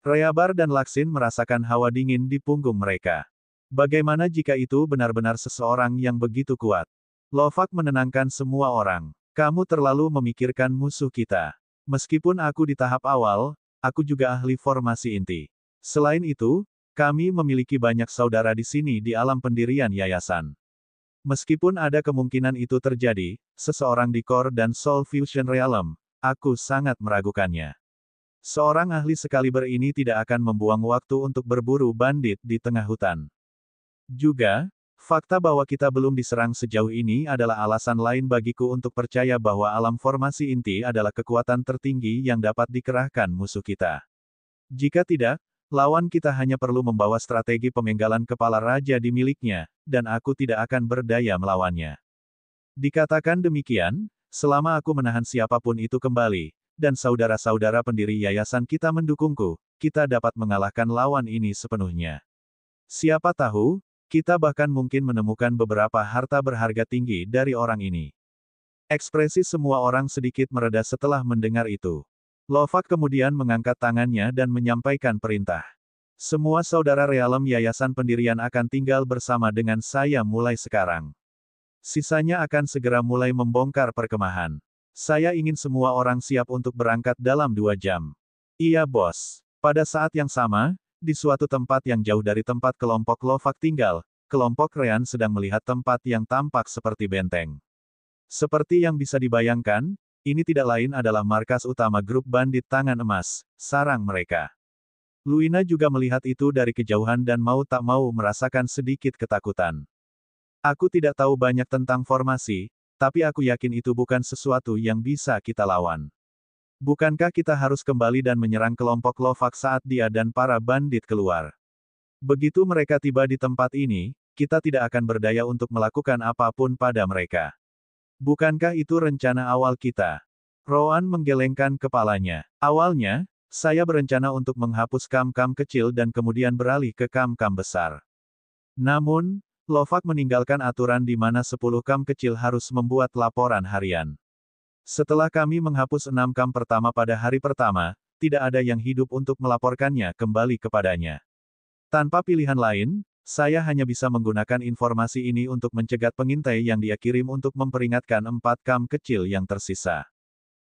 Reabar dan Laksin merasakan hawa dingin di punggung mereka. Bagaimana jika itu benar-benar seseorang yang begitu kuat? Lovak menenangkan semua orang. Kamu terlalu memikirkan musuh kita. Meskipun aku di tahap awal, aku juga ahli formasi inti. Selain itu, kami memiliki banyak saudara di sini di alam pendirian yayasan. Meskipun ada kemungkinan itu terjadi, seseorang di Core dan Soul Fusion Realm, aku sangat meragukannya. Seorang ahli sekaliber ini tidak akan membuang waktu untuk berburu bandit di tengah hutan. Juga, fakta bahwa kita belum diserang sejauh ini adalah alasan lain bagiku untuk percaya bahwa alam formasi inti adalah kekuatan tertinggi yang dapat dikerahkan musuh kita. Jika tidak, lawan kita hanya perlu membawa strategi pemenggalan kepala raja di miliknya, dan aku tidak akan berdaya melawannya. Dikatakan demikian, selama aku menahan siapapun itu kembali, dan saudara-saudara pendiri yayasan kita mendukungku, kita dapat mengalahkan lawan ini sepenuhnya. Siapa tahu, kita bahkan mungkin menemukan beberapa harta berharga tinggi dari orang ini. Ekspresi semua orang sedikit mereda setelah mendengar itu. Lovak kemudian mengangkat tangannya dan menyampaikan perintah. Semua saudara realem yayasan pendirian akan tinggal bersama dengan saya mulai sekarang. Sisanya akan segera mulai membongkar perkemahan. Saya ingin semua orang siap untuk berangkat dalam 2 jam. Iya bos. Pada saat yang sama, di suatu tempat yang jauh dari tempat kelompok Lovak tinggal, kelompok Rean sedang melihat tempat yang tampak seperti benteng. Seperti yang bisa dibayangkan, ini tidak lain adalah markas utama grup bandit tangan emas, sarang mereka. Luina juga melihat itu dari kejauhan dan mau tak mau merasakan sedikit ketakutan. Aku tidak tahu banyak tentang formasi, tapi aku yakin itu bukan sesuatu yang bisa kita lawan. Bukankah kita harus kembali dan menyerang kelompok Lovak saat dia dan para bandit keluar? Begitu mereka tiba di tempat ini, kita tidak akan berdaya untuk melakukan apapun pada mereka. Bukankah itu rencana awal kita? Roan menggelengkan kepalanya. Awalnya, saya berencana untuk menghapus kam-kam kecil dan kemudian beralih ke kam-kam besar. Namun, Lovak meninggalkan aturan di mana 10 kam kecil harus membuat laporan harian. Setelah kami menghapus 6 kam pertama pada hari pertama, tidak ada yang hidup untuk melaporkannya kembali kepadanya. Tanpa pilihan lain, saya hanya bisa menggunakan informasi ini untuk mencegat pengintai yang dia kirim untuk memperingatkan 4 kam kecil yang tersisa.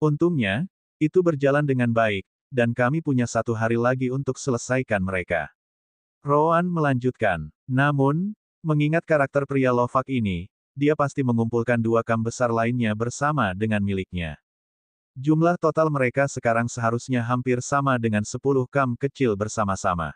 Untungnya, itu berjalan dengan baik, dan kami punya 1 hari lagi untuk selesaikan mereka. Roan melanjutkan. Namun, mengingat karakter pria Lovak ini, dia pasti mengumpulkan 2 kam besar lainnya bersama dengan miliknya. Jumlah total mereka sekarang seharusnya hampir sama dengan 10 kam kecil bersama-sama.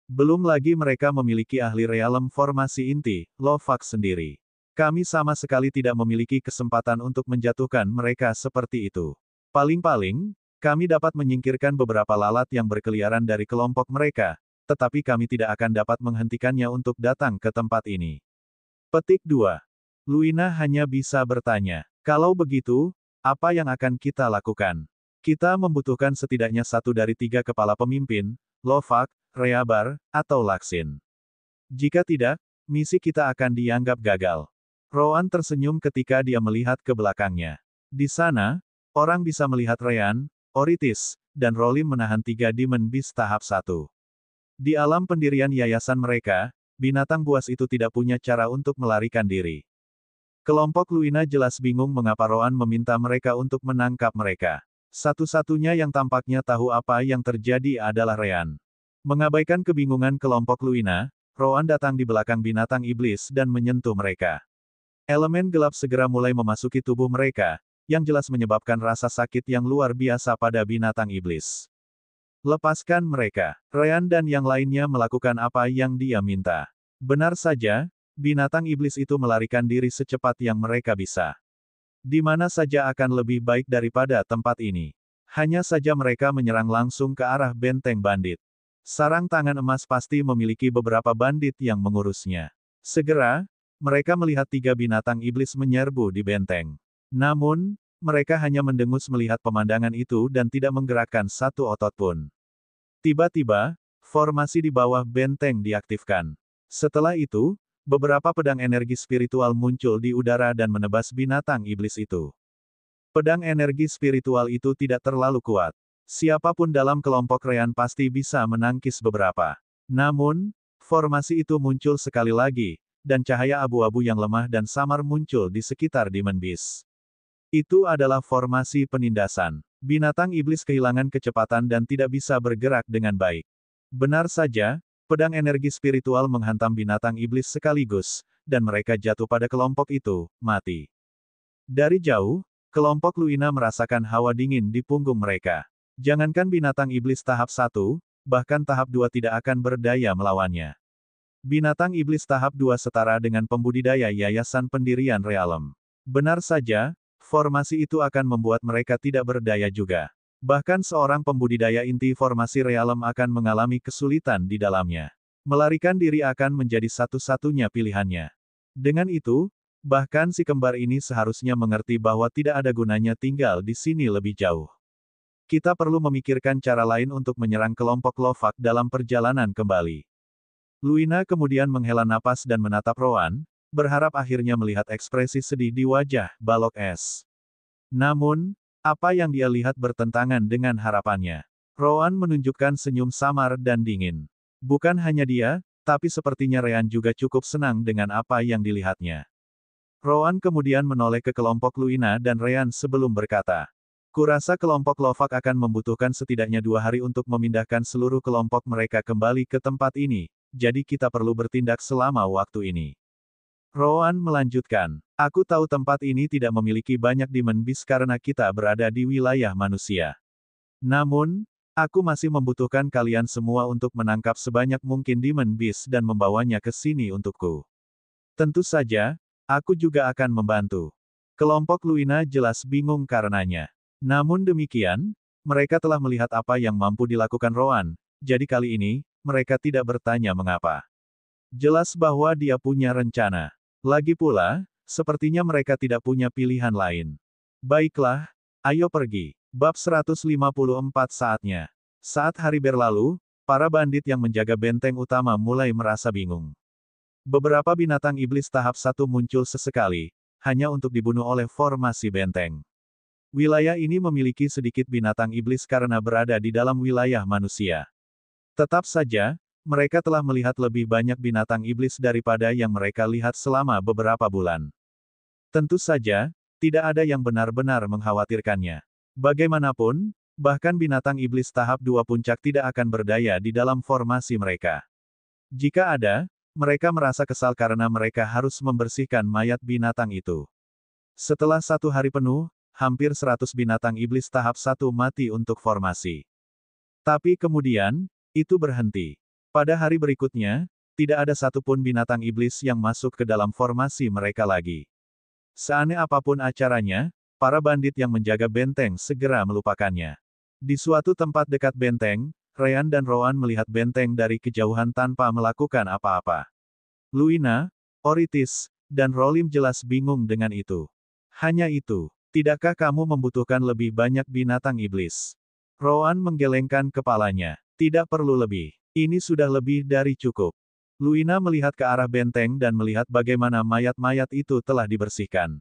Belum lagi mereka memiliki ahli realem formasi inti, Lovak sendiri. Kami sama sekali tidak memiliki kesempatan untuk menjatuhkan mereka seperti itu. Paling-paling, kami dapat menyingkirkan beberapa lalat yang berkeliaran dari kelompok mereka, tetapi kami tidak akan dapat menghentikannya untuk datang ke tempat ini. Petik 2. Luina hanya bisa bertanya. Kalau begitu, apa yang akan kita lakukan? Kita membutuhkan setidaknya 1 dari 3 kepala pemimpin, Lovak, Reabar, atau Laksin. Jika tidak, misi kita akan dianggap gagal. Roan tersenyum ketika dia melihat ke belakangnya. Di sana, orang bisa melihat Rean, Oritis, dan Rolim menahan 3 Demon Beast tahap 1. Di alam pendirian yayasan mereka, binatang buas itu tidak punya cara untuk melarikan diri. Kelompok Luina jelas bingung mengapa Roan meminta mereka untuk menangkap mereka. Satu-satunya yang tampaknya tahu apa yang terjadi adalah Rean. Mengabaikan kebingungan kelompok Luina, Roan datang di belakang binatang iblis dan menyentuh mereka. Elemen gelap segera mulai memasuki tubuh mereka, yang jelas menyebabkan rasa sakit yang luar biasa pada binatang iblis. Lepaskan mereka. Rean dan yang lainnya melakukan apa yang dia minta. Benar saja, binatang iblis itu melarikan diri secepat yang mereka bisa. Di mana saja akan lebih baik daripada tempat ini. Hanya saja mereka menyerang langsung ke arah benteng bandit. Sarang tangan emas pasti memiliki beberapa bandit yang mengurusnya. Segera, mereka melihat 3 binatang iblis menyerbu di benteng. Namun, mereka hanya mendengus melihat pemandangan itu dan tidak menggerakkan satu otot pun. Tiba-tiba, formasi di bawah benteng diaktifkan. Setelah itu, beberapa pedang energi spiritual muncul di udara dan menebas binatang iblis itu. Pedang energi spiritual itu tidak terlalu kuat. Siapapun dalam kelompok Rean pasti bisa menangkis beberapa. Namun, formasi itu muncul sekali lagi, dan cahaya abu-abu yang lemah dan samar muncul di sekitar Demon Beast. Itu adalah formasi penindasan. Binatang iblis kehilangan kecepatan dan tidak bisa bergerak dengan baik. Benar saja, pedang energi spiritual menghantam binatang iblis sekaligus, dan mereka jatuh pada kelompok itu, mati. Dari jauh, kelompok Luina merasakan hawa dingin di punggung mereka. Jangankan binatang iblis tahap 1, bahkan tahap 2 tidak akan berdaya melawannya. Binatang iblis tahap 2 setara dengan pembudidaya yayasan pendirian realem. Benar saja, formasi itu akan membuat mereka tidak berdaya juga. Bahkan seorang pembudidaya inti formasi realem akan mengalami kesulitan di dalamnya. Melarikan diri akan menjadi satu-satunya pilihannya. Dengan itu, bahkan si kembar ini seharusnya mengerti bahwa tidak ada gunanya tinggal di sini lebih jauh. Kita perlu memikirkan cara lain untuk menyerang kelompok Lovak dalam perjalanan kembali. Luina kemudian menghela napas dan menatap Roan, berharap akhirnya melihat ekspresi sedih di wajah balok es. Namun, apa yang dia lihat bertentangan dengan harapannya. Roan menunjukkan senyum samar dan dingin. Bukan hanya dia, tapi sepertinya Rean juga cukup senang dengan apa yang dilihatnya. Rowan kemudian menoleh ke kelompok Luina dan Ryan sebelum berkata. Kurasa kelompok Lovak akan membutuhkan setidaknya 2 hari untuk memindahkan seluruh kelompok mereka kembali ke tempat ini, jadi kita perlu bertindak selama waktu ini. Rowan melanjutkan, aku tahu tempat ini tidak memiliki banyak Demon Beast karena kita berada di wilayah manusia. Namun, aku masih membutuhkan kalian semua untuk menangkap sebanyak mungkin Demon Beast dan membawanya ke sini untukku. Tentu saja, aku juga akan membantu. Kelompok Luina jelas bingung karenanya. Namun demikian, mereka telah melihat apa yang mampu dilakukan Rowan, jadi kali ini, mereka tidak bertanya mengapa. Jelas bahwa dia punya rencana. Lagi pula, sepertinya mereka tidak punya pilihan lain. Baiklah, ayo pergi. Bab 154 saatnya. Saat hari berlalu, para bandit yang menjaga benteng utama mulai merasa bingung. Beberapa binatang iblis tahap 1 muncul sesekali, hanya untuk dibunuh oleh formasi benteng. Wilayah ini memiliki sedikit binatang iblis karena berada di dalam wilayah manusia. Tetap saja, mereka telah melihat lebih banyak binatang iblis daripada yang mereka lihat selama beberapa bulan. Tentu saja, tidak ada yang benar-benar mengkhawatirkannya. Bagaimanapun, bahkan binatang iblis tahap 2 puncak tidak akan berdaya di dalam formasi mereka. Jika ada, mereka merasa kesal karena mereka harus membersihkan mayat binatang itu. Setelah 1 hari penuh, hampir 100 binatang iblis tahap 1 mati untuk formasi. Tapi kemudian, itu berhenti. Pada hari berikutnya, tidak ada satupun binatang iblis yang masuk ke dalam formasi mereka lagi. Seaneh apapun acaranya, para bandit yang menjaga benteng segera melupakannya. Di suatu tempat dekat benteng, Ryan dan Rowan melihat benteng dari kejauhan tanpa melakukan apa-apa. Luina, Oritis, dan Rolim jelas bingung dengan itu. Hanya itu, tidakkah kamu membutuhkan lebih banyak binatang iblis? Rowan menggelengkan kepalanya. Tidak perlu lebih. Ini sudah lebih dari cukup. Luina melihat ke arah benteng dan melihat bagaimana mayat-mayat itu telah dibersihkan.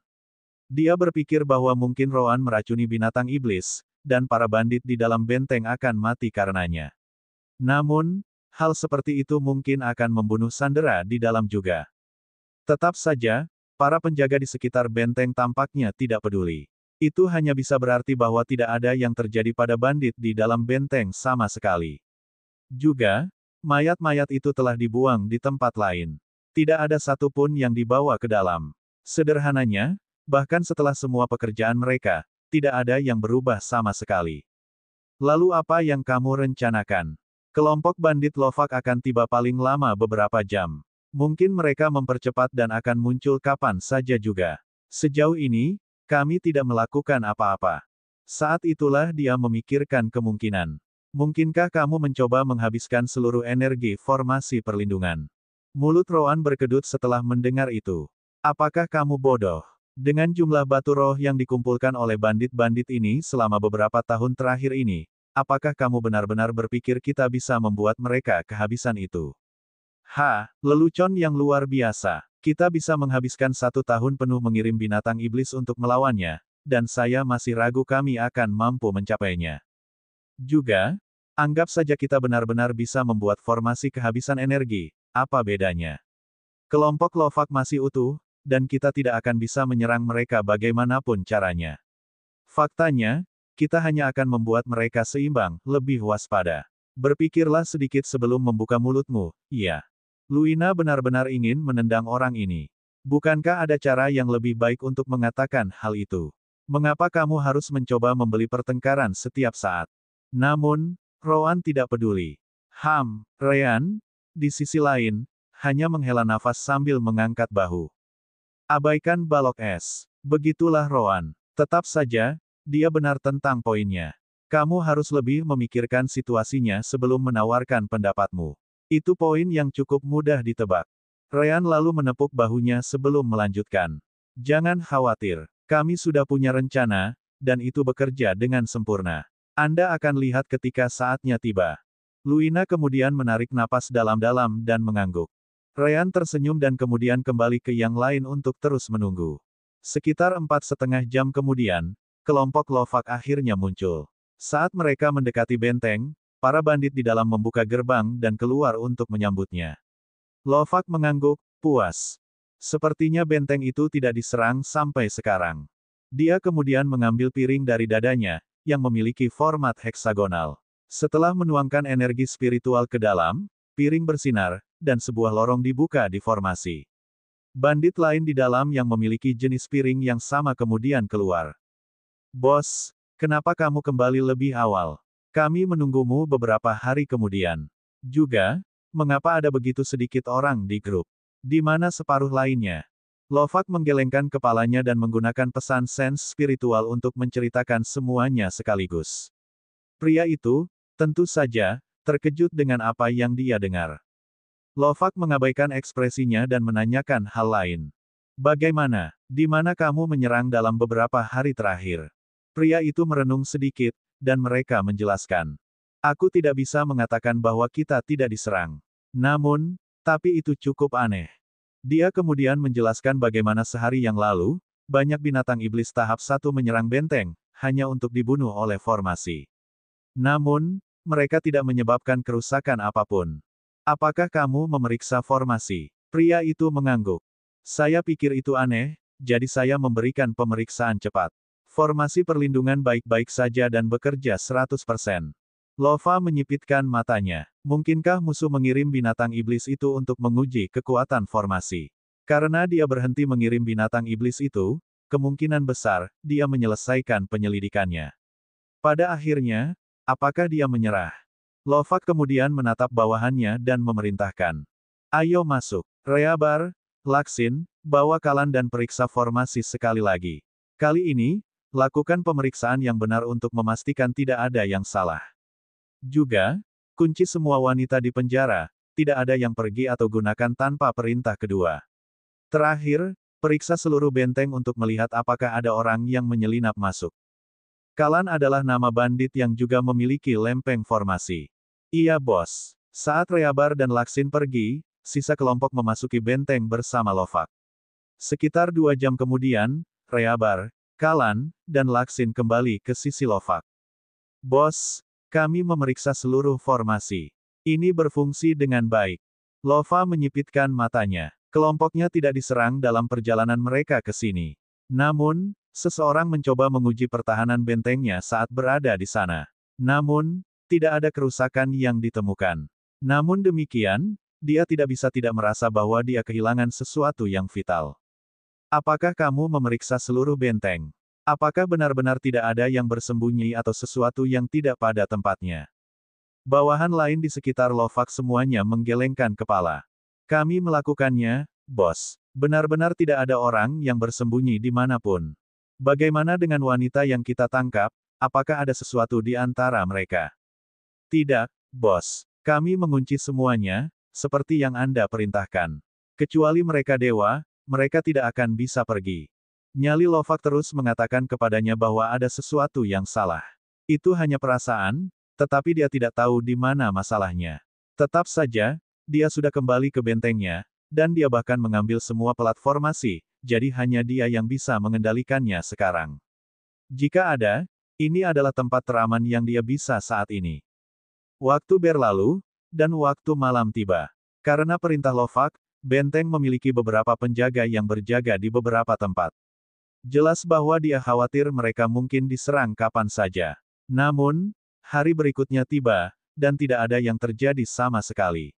Dia berpikir bahwa mungkin Rowan meracuni binatang iblis, dan para bandit di dalam benteng akan mati karenanya. Namun, hal seperti itu mungkin akan membunuh Sandera di dalam juga. Tetap saja, para penjaga di sekitar benteng tampaknya tidak peduli. Itu hanya bisa berarti bahwa tidak ada yang terjadi pada bandit di dalam benteng sama sekali. Juga, mayat-mayat itu telah dibuang di tempat lain. Tidak ada satupun yang dibawa ke dalam. Sederhananya, bahkan setelah semua pekerjaan mereka, tidak ada yang berubah sama sekali. Lalu apa yang kamu rencanakan? Kelompok bandit Lovak akan tiba paling lama beberapa jam. Mungkin mereka mempercepat dan akan muncul kapan saja juga. Sejauh ini, kami tidak melakukan apa-apa. Saat itulah dia memikirkan kemungkinan. Mungkinkah kamu mencoba menghabiskan seluruh energi formasi perlindungan? Mulut Rowan berkedut setelah mendengar itu. Apakah kamu bodoh? Dengan jumlah batu roh yang dikumpulkan oleh bandit-bandit ini selama beberapa tahun terakhir ini, apakah kamu benar-benar berpikir kita bisa membuat mereka kehabisan itu? Lelucon yang luar biasa. Kita bisa menghabiskan 1 tahun penuh mengirim binatang iblis untuk melawannya, dan saya masih ragu kami akan mampu mencapainya. Juga, anggap saja kita benar-benar bisa membuat formasi kehabisan energi, apa bedanya? Kelompok Lovak masih utuh, dan kita tidak akan bisa menyerang mereka bagaimanapun caranya. Faktanya, kita hanya akan membuat mereka seimbang, lebih waspada. Berpikirlah sedikit sebelum membuka mulutmu, iya. Luina benar-benar ingin menendang orang ini. Bukankah ada cara yang lebih baik untuk mengatakan hal itu? Mengapa kamu harus mencoba membeli pertengkaran setiap saat? Namun, Rowan tidak peduli. Ryan, di sisi lain, hanya menghela nafas sambil mengangkat bahu. Abaikan balok es. Begitulah Rowan. Tetap saja, dia benar tentang poinnya. Kamu harus lebih memikirkan situasinya sebelum menawarkan pendapatmu. Itu poin yang cukup mudah ditebak. Ryan lalu menepuk bahunya sebelum melanjutkan. Jangan khawatir, kami sudah punya rencana, dan itu bekerja dengan sempurna. Anda akan lihat ketika saatnya tiba. Luina kemudian menarik napas dalam-dalam dan mengangguk. Ryan tersenyum dan kemudian kembali ke yang lain untuk terus menunggu. Sekitar 4,5 jam kemudian, kelompok Lovak akhirnya muncul. Saat mereka mendekati benteng, para bandit di dalam membuka gerbang dan keluar untuk menyambutnya. Lovak mengangguk, puas. Sepertinya benteng itu tidak diserang sampai sekarang. Dia kemudian mengambil piring dari dadanya, yang memiliki format heksagonal. Setelah menuangkan energi spiritual ke dalam, piring bersinar, dan sebuah lorong dibuka di formasi. Bandit lain di dalam yang memiliki jenis piring yang sama kemudian keluar. Bos, kenapa kamu kembali lebih awal? Kami menunggumu beberapa hari kemudian. Juga, mengapa ada begitu sedikit orang di grup? Di mana separuh lainnya? Lovak menggelengkan kepalanya dan menggunakan pesan sense spiritual untuk menceritakan semuanya sekaligus. Pria itu, tentu saja, terkejut dengan apa yang dia dengar. Lovak mengabaikan ekspresinya dan menanyakan hal lain. Bagaimana? Di mana kamu menyerang dalam beberapa hari terakhir? Pria itu merenung sedikit, dan mereka menjelaskan. Aku tidak bisa mengatakan bahwa kita tidak diserang. Namun, tapi itu cukup aneh. Dia kemudian menjelaskan bagaimana sehari yang lalu, banyak binatang iblis tahap 1 menyerang benteng, hanya untuk dibunuh oleh formasi. Namun, mereka tidak menyebabkan kerusakan apapun. Apakah kamu memeriksa formasi? Pria itu mengangguk. Saya pikir itu aneh, jadi saya memberikan pemeriksaan cepat. Formasi perlindungan baik-baik saja dan bekerja 100%. Lova menyipitkan matanya. Mungkinkah musuh mengirim binatang iblis itu untuk menguji kekuatan formasi? Karena dia berhenti mengirim binatang iblis itu, kemungkinan besar, dia menyelesaikan penyelidikannya. Pada akhirnya, apakah dia menyerah? Lovak kemudian menatap bawahannya dan memerintahkan. Ayo masuk. Reabar, Laksin, bawa Kalan dan periksa formasi sekali lagi. Kali ini, lakukan pemeriksaan yang benar untuk memastikan tidak ada yang salah. Juga, kunci semua wanita di penjara, tidak ada yang pergi atau gunakan tanpa perintah kedua. Terakhir, periksa seluruh benteng untuk melihat apakah ada orang yang menyelinap masuk. Kalan adalah nama bandit yang juga memiliki lempeng formasi. Iya bos. Saat Reabar dan Laksin pergi, sisa kelompok memasuki benteng bersama Lovak. Sekitar 2 jam kemudian, Reabar, Kalan, dan Laksin kembali ke sisi Lovak. Bos, kami memeriksa seluruh formasi. Ini berfungsi dengan baik. Lova menyipitkan matanya. Kelompoknya tidak diserang dalam perjalanan mereka ke sini. Namun, seseorang mencoba menguji pertahanan bentengnya saat berada di sana. Namun, tidak ada kerusakan yang ditemukan. Namun demikian, dia tidak bisa tidak merasa bahwa dia kehilangan sesuatu yang vital. Apakah kamu memeriksa seluruh benteng? Apakah benar-benar tidak ada yang bersembunyi atau sesuatu yang tidak pada tempatnya? Bawahan lain di sekitar Lovak semuanya menggelengkan kepala. Kami melakukannya, bos. Benar-benar tidak ada orang yang bersembunyi dimanapun. Bagaimana dengan wanita yang kita tangkap, apakah ada sesuatu di antara mereka? Tidak, bos. Kami mengunci semuanya, seperti yang Anda perintahkan. Kecuali mereka dewa, mereka tidak akan bisa pergi. Nyali Lovak terus mengatakan kepadanya bahwa ada sesuatu yang salah. Itu hanya perasaan, tetapi dia tidak tahu di mana masalahnya. Tetap saja, dia sudah kembali ke bentengnya, dan dia bahkan mengambil semua platformasi, jadi hanya dia yang bisa mengendalikannya sekarang. Jika ada, ini adalah tempat teraman yang dia bisa saat ini. Waktu berlalu, dan waktu malam tiba. Karena perintah Lovak, benteng memiliki beberapa penjaga yang berjaga di beberapa tempat. Jelas bahwa dia khawatir mereka mungkin diserang kapan saja. Namun, hari berikutnya tiba, dan tidak ada yang terjadi sama sekali.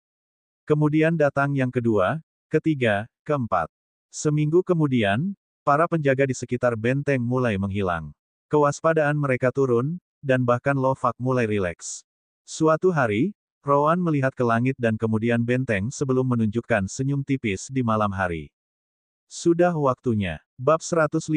Kemudian datang yang kedua, ketiga, keempat. Seminggu kemudian, para penjaga di sekitar benteng mulai menghilang. Kewaspadaan mereka turun, dan bahkan Lovak mulai rileks. Suatu hari, Rowan melihat ke langit dan kemudian benteng sebelum menunjukkan senyum tipis di malam hari. Sudah waktunya. Bab 155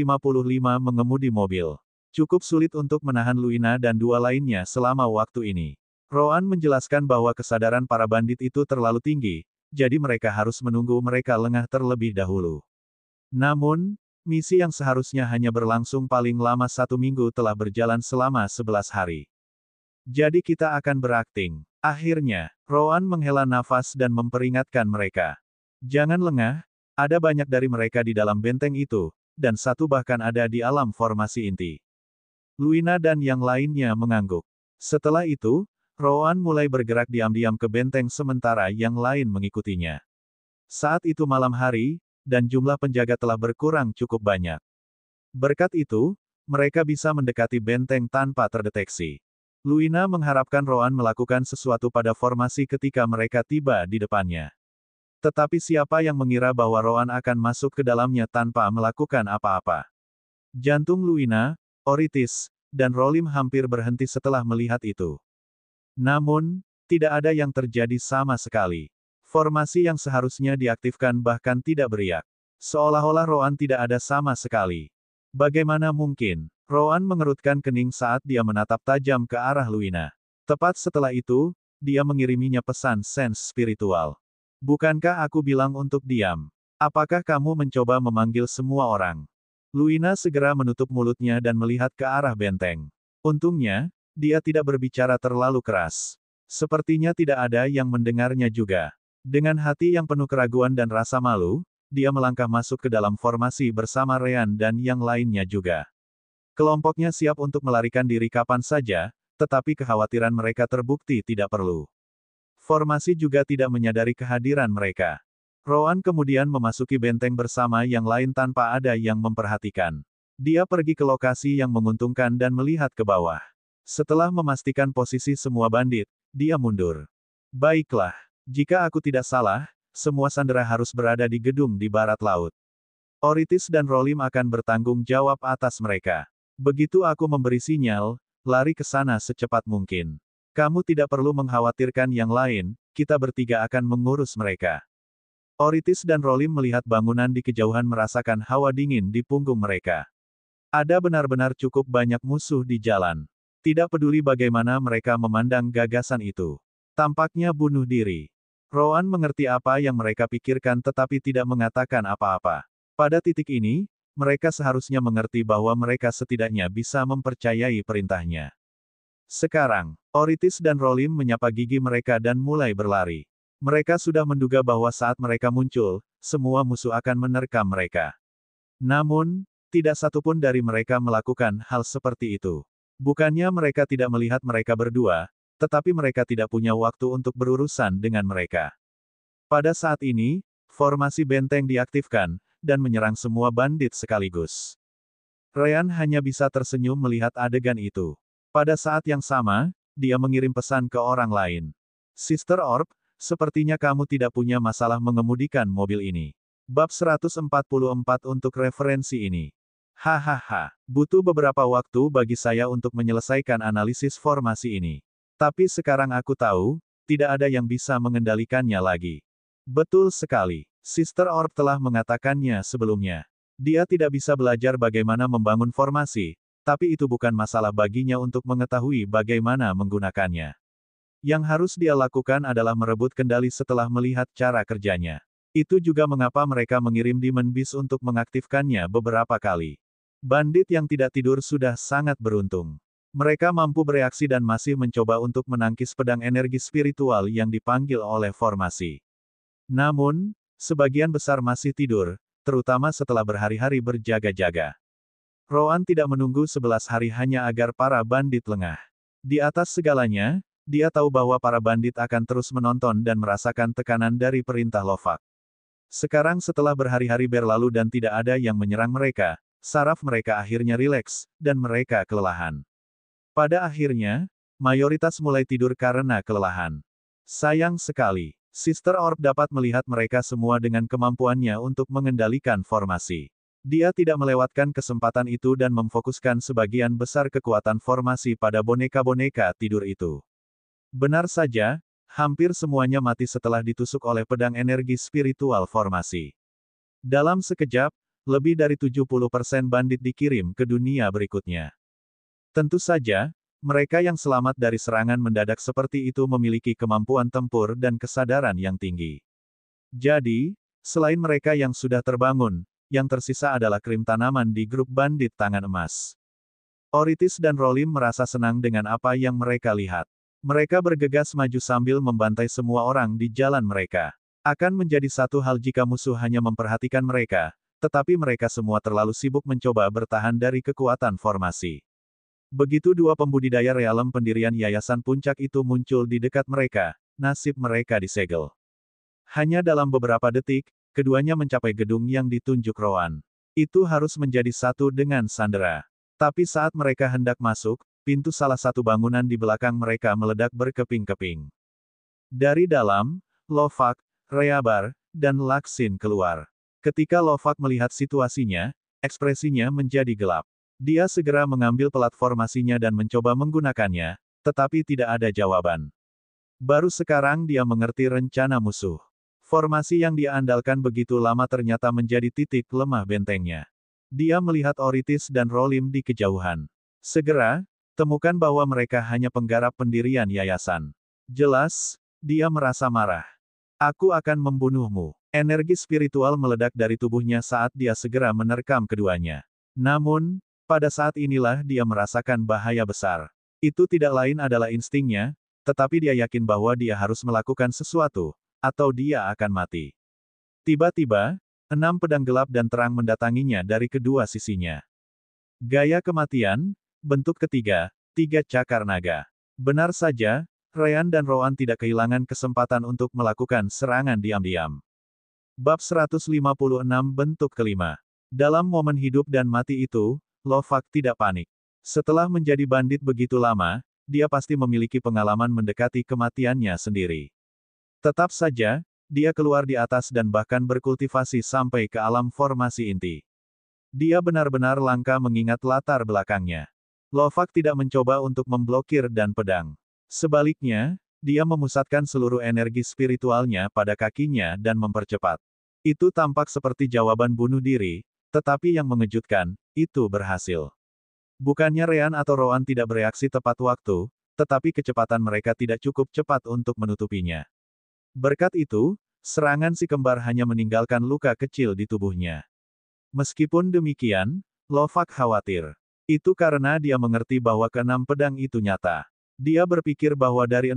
mengemudi mobil. Cukup sulit untuk menahan Luina dan 2 lainnya selama waktu ini. Rowan menjelaskan bahwa kesadaran para bandit itu terlalu tinggi, jadi mereka harus menunggu mereka lengah terlebih dahulu. Namun, misi yang seharusnya hanya berlangsung paling lama 1 minggu telah berjalan selama 11 hari. Jadi kita akan berakting. Akhirnya, Rowan menghela nafas dan memperingatkan mereka. Jangan lengah, ada banyak dari mereka di dalam benteng itu, dan satu bahkan ada di alam formasi inti. Luina dan yang lainnya mengangguk. Setelah itu, Rowan mulai bergerak diam-diam ke benteng sementara yang lain mengikutinya. Saat itu malam hari, dan jumlah penjaga telah berkurang cukup banyak. Berkat itu, mereka bisa mendekati benteng tanpa terdeteksi. Luina mengharapkan Roan melakukan sesuatu pada formasi ketika mereka tiba di depannya. Tetapi siapa yang mengira bahwa Roan akan masuk ke dalamnya tanpa melakukan apa-apa? Jantung Luina, Oritis, dan Rolim hampir berhenti setelah melihat itu. Namun, tidak ada yang terjadi sama sekali. Formasi yang seharusnya diaktifkan bahkan tidak beriak. Seolah-olah Roan tidak ada sama sekali. Bagaimana mungkin? Roan mengerutkan kening saat dia menatap tajam ke arah Luina. Tepat setelah itu, dia mengiriminya pesan sense spiritual. Bukankah aku bilang untuk diam? Apakah kamu mencoba memanggil semua orang? Luina segera menutup mulutnya dan melihat ke arah benteng. Untungnya, dia tidak berbicara terlalu keras. Sepertinya tidak ada yang mendengarnya juga. Dengan hati yang penuh keraguan dan rasa malu, dia melangkah masuk ke dalam formasi bersama Ryan dan yang lainnya juga. Kelompoknya siap untuk melarikan diri kapan saja, tetapi kekhawatiran mereka terbukti tidak perlu. Formasi juga tidak menyadari kehadiran mereka. Roan kemudian memasuki benteng bersama yang lain tanpa ada yang memperhatikan. Dia pergi ke lokasi yang menguntungkan dan melihat ke bawah. Setelah memastikan posisi semua bandit, dia mundur. Baiklah, jika aku tidak salah, semua sandera harus berada di gedung di barat laut. Oritis dan Rolim akan bertanggung jawab atas mereka. Begitu aku memberi sinyal, lari ke sana secepat mungkin. Kamu tidak perlu mengkhawatirkan yang lain, kita bertiga akan mengurus mereka. Oritis dan Rolim melihat bangunan di kejauhan merasakan hawa dingin di punggung mereka. Ada benar-benar cukup banyak musuh di jalan. Tidak peduli bagaimana mereka memandang gagasan itu. Tampaknya bunuh diri. Roan mengerti apa yang mereka pikirkan tetapi tidak mengatakan apa-apa. Pada titik ini, mereka seharusnya mengerti bahwa mereka setidaknya bisa mempercayai perintahnya. Sekarang, Oritis dan Rolim menyapa gigi mereka dan mulai berlari. Mereka sudah menduga bahwa saat mereka muncul, semua musuh akan menerkam mereka. Namun, tidak satupun dari mereka melakukan hal seperti itu. Bukannya mereka tidak melihat mereka berdua, tetapi mereka tidak punya waktu untuk berurusan dengan mereka. Pada saat ini, formasi benteng diaktifkan, dan menyerang semua bandit sekaligus. Ryan hanya bisa tersenyum melihat adegan itu. Pada saat yang sama, dia mengirim pesan ke orang lain. Sister Orb, sepertinya kamu tidak punya masalah mengemudikan mobil ini. Bab 144 untuk referensi ini. Hahaha, butuh beberapa waktu bagi saya untuk menyelesaikan analisis formasi ini. Tapi sekarang aku tahu, tidak ada yang bisa mengendalikannya lagi. Betul sekali. Sister Orb telah mengatakannya sebelumnya. Dia tidak bisa belajar bagaimana membangun formasi, tapi itu bukan masalah baginya untuk mengetahui bagaimana menggunakannya. Yang harus dia lakukan adalah merebut kendali setelah melihat cara kerjanya. Itu juga mengapa mereka mengirim Demon Beast untuk mengaktifkannya beberapa kali. Bandit yang tidak tidur sudah sangat beruntung. Mereka mampu bereaksi dan masih mencoba untuk menangkis pedang energi spiritual yang dipanggil oleh formasi. Namun, sebagian besar masih tidur, terutama setelah berhari-hari berjaga-jaga. Roan tidak menunggu 11 hari hanya agar para bandit lengah. Di atas segalanya, dia tahu bahwa para bandit akan terus menonton dan merasakan tekanan dari perintah Lovak. Sekarang setelah berhari-hari berlalu dan tidak ada yang menyerang mereka, saraf mereka akhirnya rileks, dan mereka kelelahan. Pada akhirnya, mayoritas mulai tidur karena kelelahan. Sayang sekali. Sister Orb dapat melihat mereka semua dengan kemampuannya untuk mengendalikan formasi. Dia tidak melewatkan kesempatan itu dan memfokuskan sebagian besar kekuatan formasi pada boneka-boneka tidur itu. Benar saja, hampir semuanya mati setelah ditusuk oleh pedang energi spiritual formasi. Dalam sekejap, lebih dari 70% bandit dikirim ke dunia berikutnya. Tentu saja, mereka yang selamat dari serangan mendadak seperti itu memiliki kemampuan tempur dan kesadaran yang tinggi. Jadi, selain mereka yang sudah terbangun, yang tersisa adalah krim tanaman di grup bandit tangan emas. Oritis dan Rolim merasa senang dengan apa yang mereka lihat. Mereka bergegas maju sambil membantai semua orang di jalan mereka. Akan menjadi satu hal jika musuh hanya memperhatikan mereka, tetapi mereka semua terlalu sibuk mencoba bertahan dari kekuatan formasi. Begitu dua pembudidaya realem pendirian Yayasan Puncak itu muncul di dekat mereka, nasib mereka disegel. Hanya dalam beberapa detik, keduanya mencapai gedung yang ditunjuk Roan. Itu harus menjadi satu dengan Sandera. Tapi saat mereka hendak masuk, pintu salah satu bangunan di belakang mereka meledak berkeping-keping. Dari dalam, Lovak, Reabar, dan Laksin keluar. Ketika Lovak melihat situasinya, ekspresinya menjadi gelap. Dia segera mengambil platformasinya dan mencoba menggunakannya, tetapi tidak ada jawaban. Baru sekarang dia mengerti rencana musuh. Formasi yang dia andalkan begitu lama ternyata menjadi titik lemah bentengnya. Dia melihat Oritis dan Rolim di kejauhan. Segera, temukan bahwa mereka hanya penggarap pendirian yayasan. Jelas, dia merasa marah. Aku akan membunuhmu. Energi spiritual meledak dari tubuhnya saat dia segera menerkam keduanya. Namun, pada saat inilah dia merasakan bahaya besar. Itu tidak lain adalah instingnya, tetapi dia yakin bahwa dia harus melakukan sesuatu, atau dia akan mati. Tiba-tiba, 6 pedang gelap dan terang mendatanginya dari kedua sisinya. Gaya kematian, bentuk ketiga, 3 cakar naga. Benar saja, Ryan dan Roan tidak kehilangan kesempatan untuk melakukan serangan diam-diam. Bab 156 bentuk kelima. Dalam momen hidup dan mati itu, Lovak tidak panik. Setelah menjadi bandit begitu lama, dia pasti memiliki pengalaman mendekati kematiannya sendiri. Tetap saja, dia keluar di atas dan bahkan berkultivasi sampai ke alam formasi inti. Dia benar-benar langka mengingat latar belakangnya. Lovak tidak mencoba untuk memblokir dan pedang. Sebaliknya, dia memusatkan seluruh energi spiritualnya pada kakinya dan mempercepat. Itu tampak seperti jawaban bunuh diri, tetapi yang mengejutkan, itu berhasil. Bukannya Ryan atau Roan tidak bereaksi tepat waktu, tetapi kecepatan mereka tidak cukup cepat untuk menutupinya. Berkat itu, serangan si kembar hanya meninggalkan luka kecil di tubuhnya. Meskipun demikian, Lovak khawatir. Itu karena dia mengerti bahwa keenam pedang itu nyata. Dia berpikir bahwa dari 6,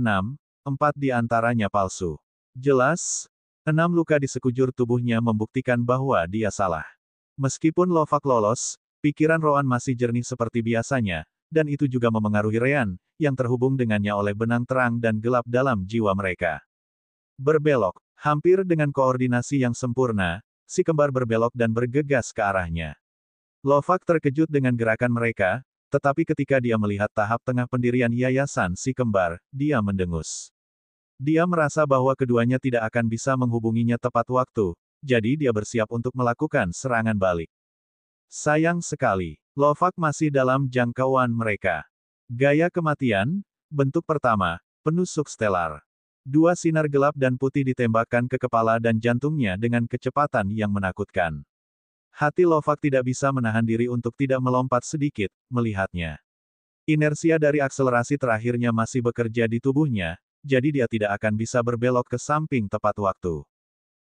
4 di antaranya palsu. Jelas, 6 luka di sekujur tubuhnya membuktikan bahwa dia salah. Meskipun Lovak lolos, pikiran Roan masih jernih seperti biasanya, dan itu juga memengaruhi Ryan, yang terhubung dengannya oleh benang terang dan gelap dalam jiwa mereka. Berbelok, hampir dengan koordinasi yang sempurna, si kembar berbelok dan bergegas ke arahnya. Lovak terkejut dengan gerakan mereka, tetapi ketika dia melihat tahap tengah pendirian yayasan si kembar, dia mendengus. Dia merasa bahwa keduanya tidak akan bisa menghubunginya tepat waktu, jadi dia bersiap untuk melakukan serangan balik. Sayang sekali, Lovak masih dalam jangkauan mereka. Gaya kematian, bentuk pertama, penusuk stelar. 2 sinar gelap dan putih ditembakkan ke kepala dan jantungnya dengan kecepatan yang menakutkan. Hati Lovak tidak bisa menahan diri untuk tidak melompat sedikit, melihatnya. Inersia dari akselerasi terakhirnya masih bekerja di tubuhnya, jadi dia tidak akan bisa berbelok ke samping tepat waktu.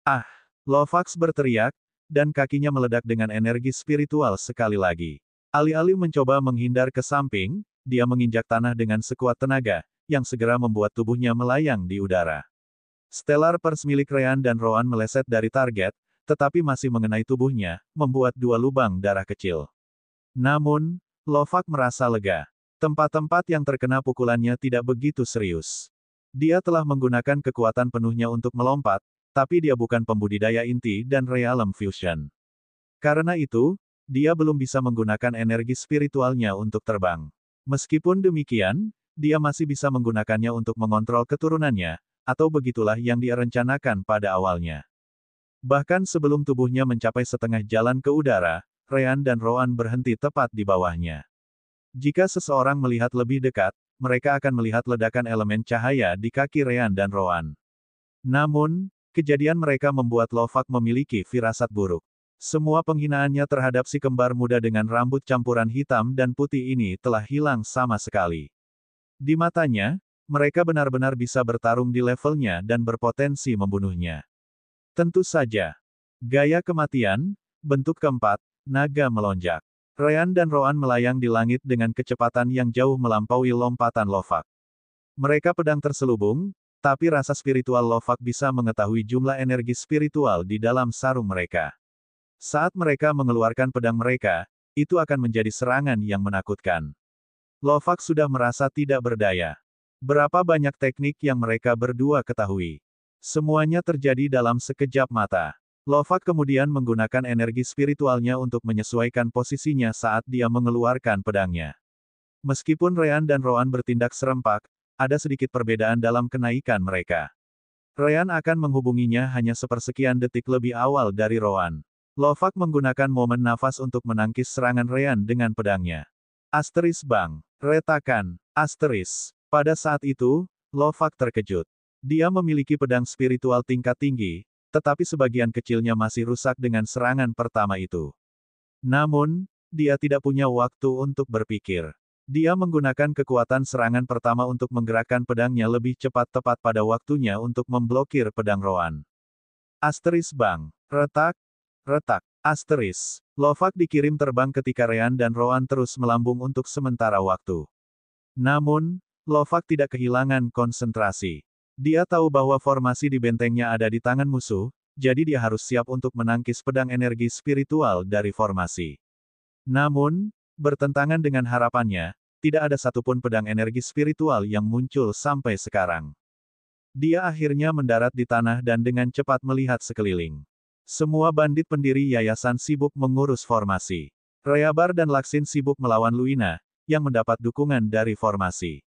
Ah! Lovak berteriak, dan kakinya meledak dengan energi spiritual sekali lagi. Alih-alih mencoba menghindar ke samping, dia menginjak tanah dengan sekuat tenaga, yang segera membuat tubuhnya melayang di udara. Stellar Pers milik Ryan dan Roan meleset dari target, tetapi masih mengenai tubuhnya, membuat 2 lubang darah kecil. Namun, Lovak merasa lega. Tempat-tempat yang terkena pukulannya tidak begitu serius. Dia telah menggunakan kekuatan penuhnya untuk melompat, tapi dia bukan pembudidaya inti dan realm fusion. Karena itu, dia belum bisa menggunakan energi spiritualnya untuk terbang. Meskipun demikian, dia masih bisa menggunakannya untuk mengontrol keturunannya, atau begitulah yang dia rencanakan pada awalnya. Bahkan sebelum tubuhnya mencapai setengah jalan ke udara, Ryan dan Roan berhenti tepat di bawahnya. Jika seseorang melihat lebih dekat, mereka akan melihat ledakan elemen cahaya di kaki Ryan dan Roan. Namun, kejadian mereka membuat Lovak memiliki firasat buruk. Semua penghinaannya terhadap si kembar muda dengan rambut campuran hitam dan putih ini telah hilang sama sekali. Di matanya, mereka benar-benar bisa bertarung di levelnya dan berpotensi membunuhnya. Tentu saja. Gaya kematian, bentuk keempat, naga melonjak. Ryan dan Roan melayang di langit dengan kecepatan yang jauh melampaui lompatan Lovak. Mereka pedang terselubung, tapi rasa spiritual Lovak bisa mengetahui jumlah energi spiritual di dalam sarung mereka. Saat mereka mengeluarkan pedang mereka, itu akan menjadi serangan yang menakutkan. Lovak sudah merasa tidak berdaya. Berapa banyak teknik yang mereka berdua ketahui. Semuanya terjadi dalam sekejap mata. Lovak kemudian menggunakan energi spiritualnya untuk menyesuaikan posisinya saat dia mengeluarkan pedangnya. Meskipun Ryan dan Roan bertindak serempak, ada sedikit perbedaan dalam kenaikan mereka. Ryan akan menghubunginya hanya sepersekian detik lebih awal dari Roan. Lovak menggunakan momen nafas untuk menangkis serangan Ryan dengan pedangnya. Asteris bang. Retakan. Asteris. Pada saat itu, Lovak terkejut. Dia memiliki pedang spiritual tingkat tinggi, tetapi sebagian kecilnya masih rusak dengan serangan pertama itu. Namun, dia tidak punya waktu untuk berpikir. Dia menggunakan kekuatan serangan pertama untuk menggerakkan pedangnya lebih cepat tepat pada waktunya untuk memblokir pedang Roan. Asteris bang. Retak. Retak. Asteris. Lovak dikirim terbang ketika Ryan dan Roan terus melambung untuk sementara waktu. Namun, Lovak tidak kehilangan konsentrasi. Dia tahu bahwa formasi di bentengnya ada di tangan musuh, jadi dia harus siap untuk menangkis pedang energi spiritual dari formasi. Namun, bertentangan dengan harapannya, tidak ada satupun pedang energi spiritual yang muncul sampai sekarang. Dia akhirnya mendarat di tanah dan dengan cepat melihat sekeliling. Semua bandit pendiri yayasan sibuk mengurus formasi. Reabar dan Laksin sibuk melawan Luina, yang mendapat dukungan dari formasi.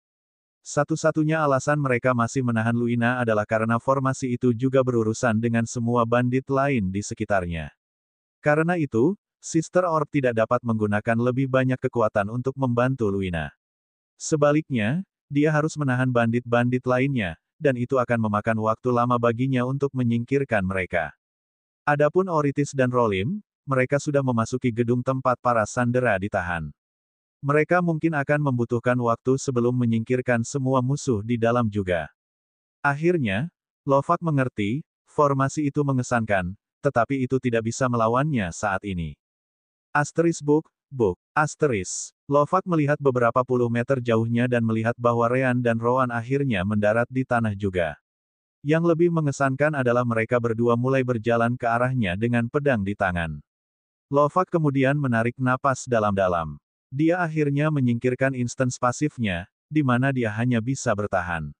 Satu-satunya alasan mereka masih menahan Luina adalah karena formasi itu juga berurusan dengan semua bandit lain di sekitarnya. Karena itu, Sister Orb tidak dapat menggunakan lebih banyak kekuatan untuk membantu Luina. Sebaliknya, dia harus menahan bandit-bandit lainnya, dan itu akan memakan waktu lama baginya untuk menyingkirkan mereka. Adapun Oritis dan Rolim, mereka sudah memasuki gedung tempat para sandera ditahan. Mereka mungkin akan membutuhkan waktu sebelum menyingkirkan semua musuh di dalam juga. Akhirnya, Lovak mengerti, formasi itu mengesankan, tetapi itu tidak bisa melawannya saat ini. Asteris Book, Asteris. Lovak melihat beberapa puluh meter jauhnya dan melihat bahwa Ryan dan Roan akhirnya mendarat di tanah juga. Yang lebih mengesankan adalah mereka berdua mulai berjalan ke arahnya dengan pedang di tangan. Lovak kemudian menarik napas dalam-dalam. Dia akhirnya menyingkirkan instance pasifnya, di mana dia hanya bisa bertahan.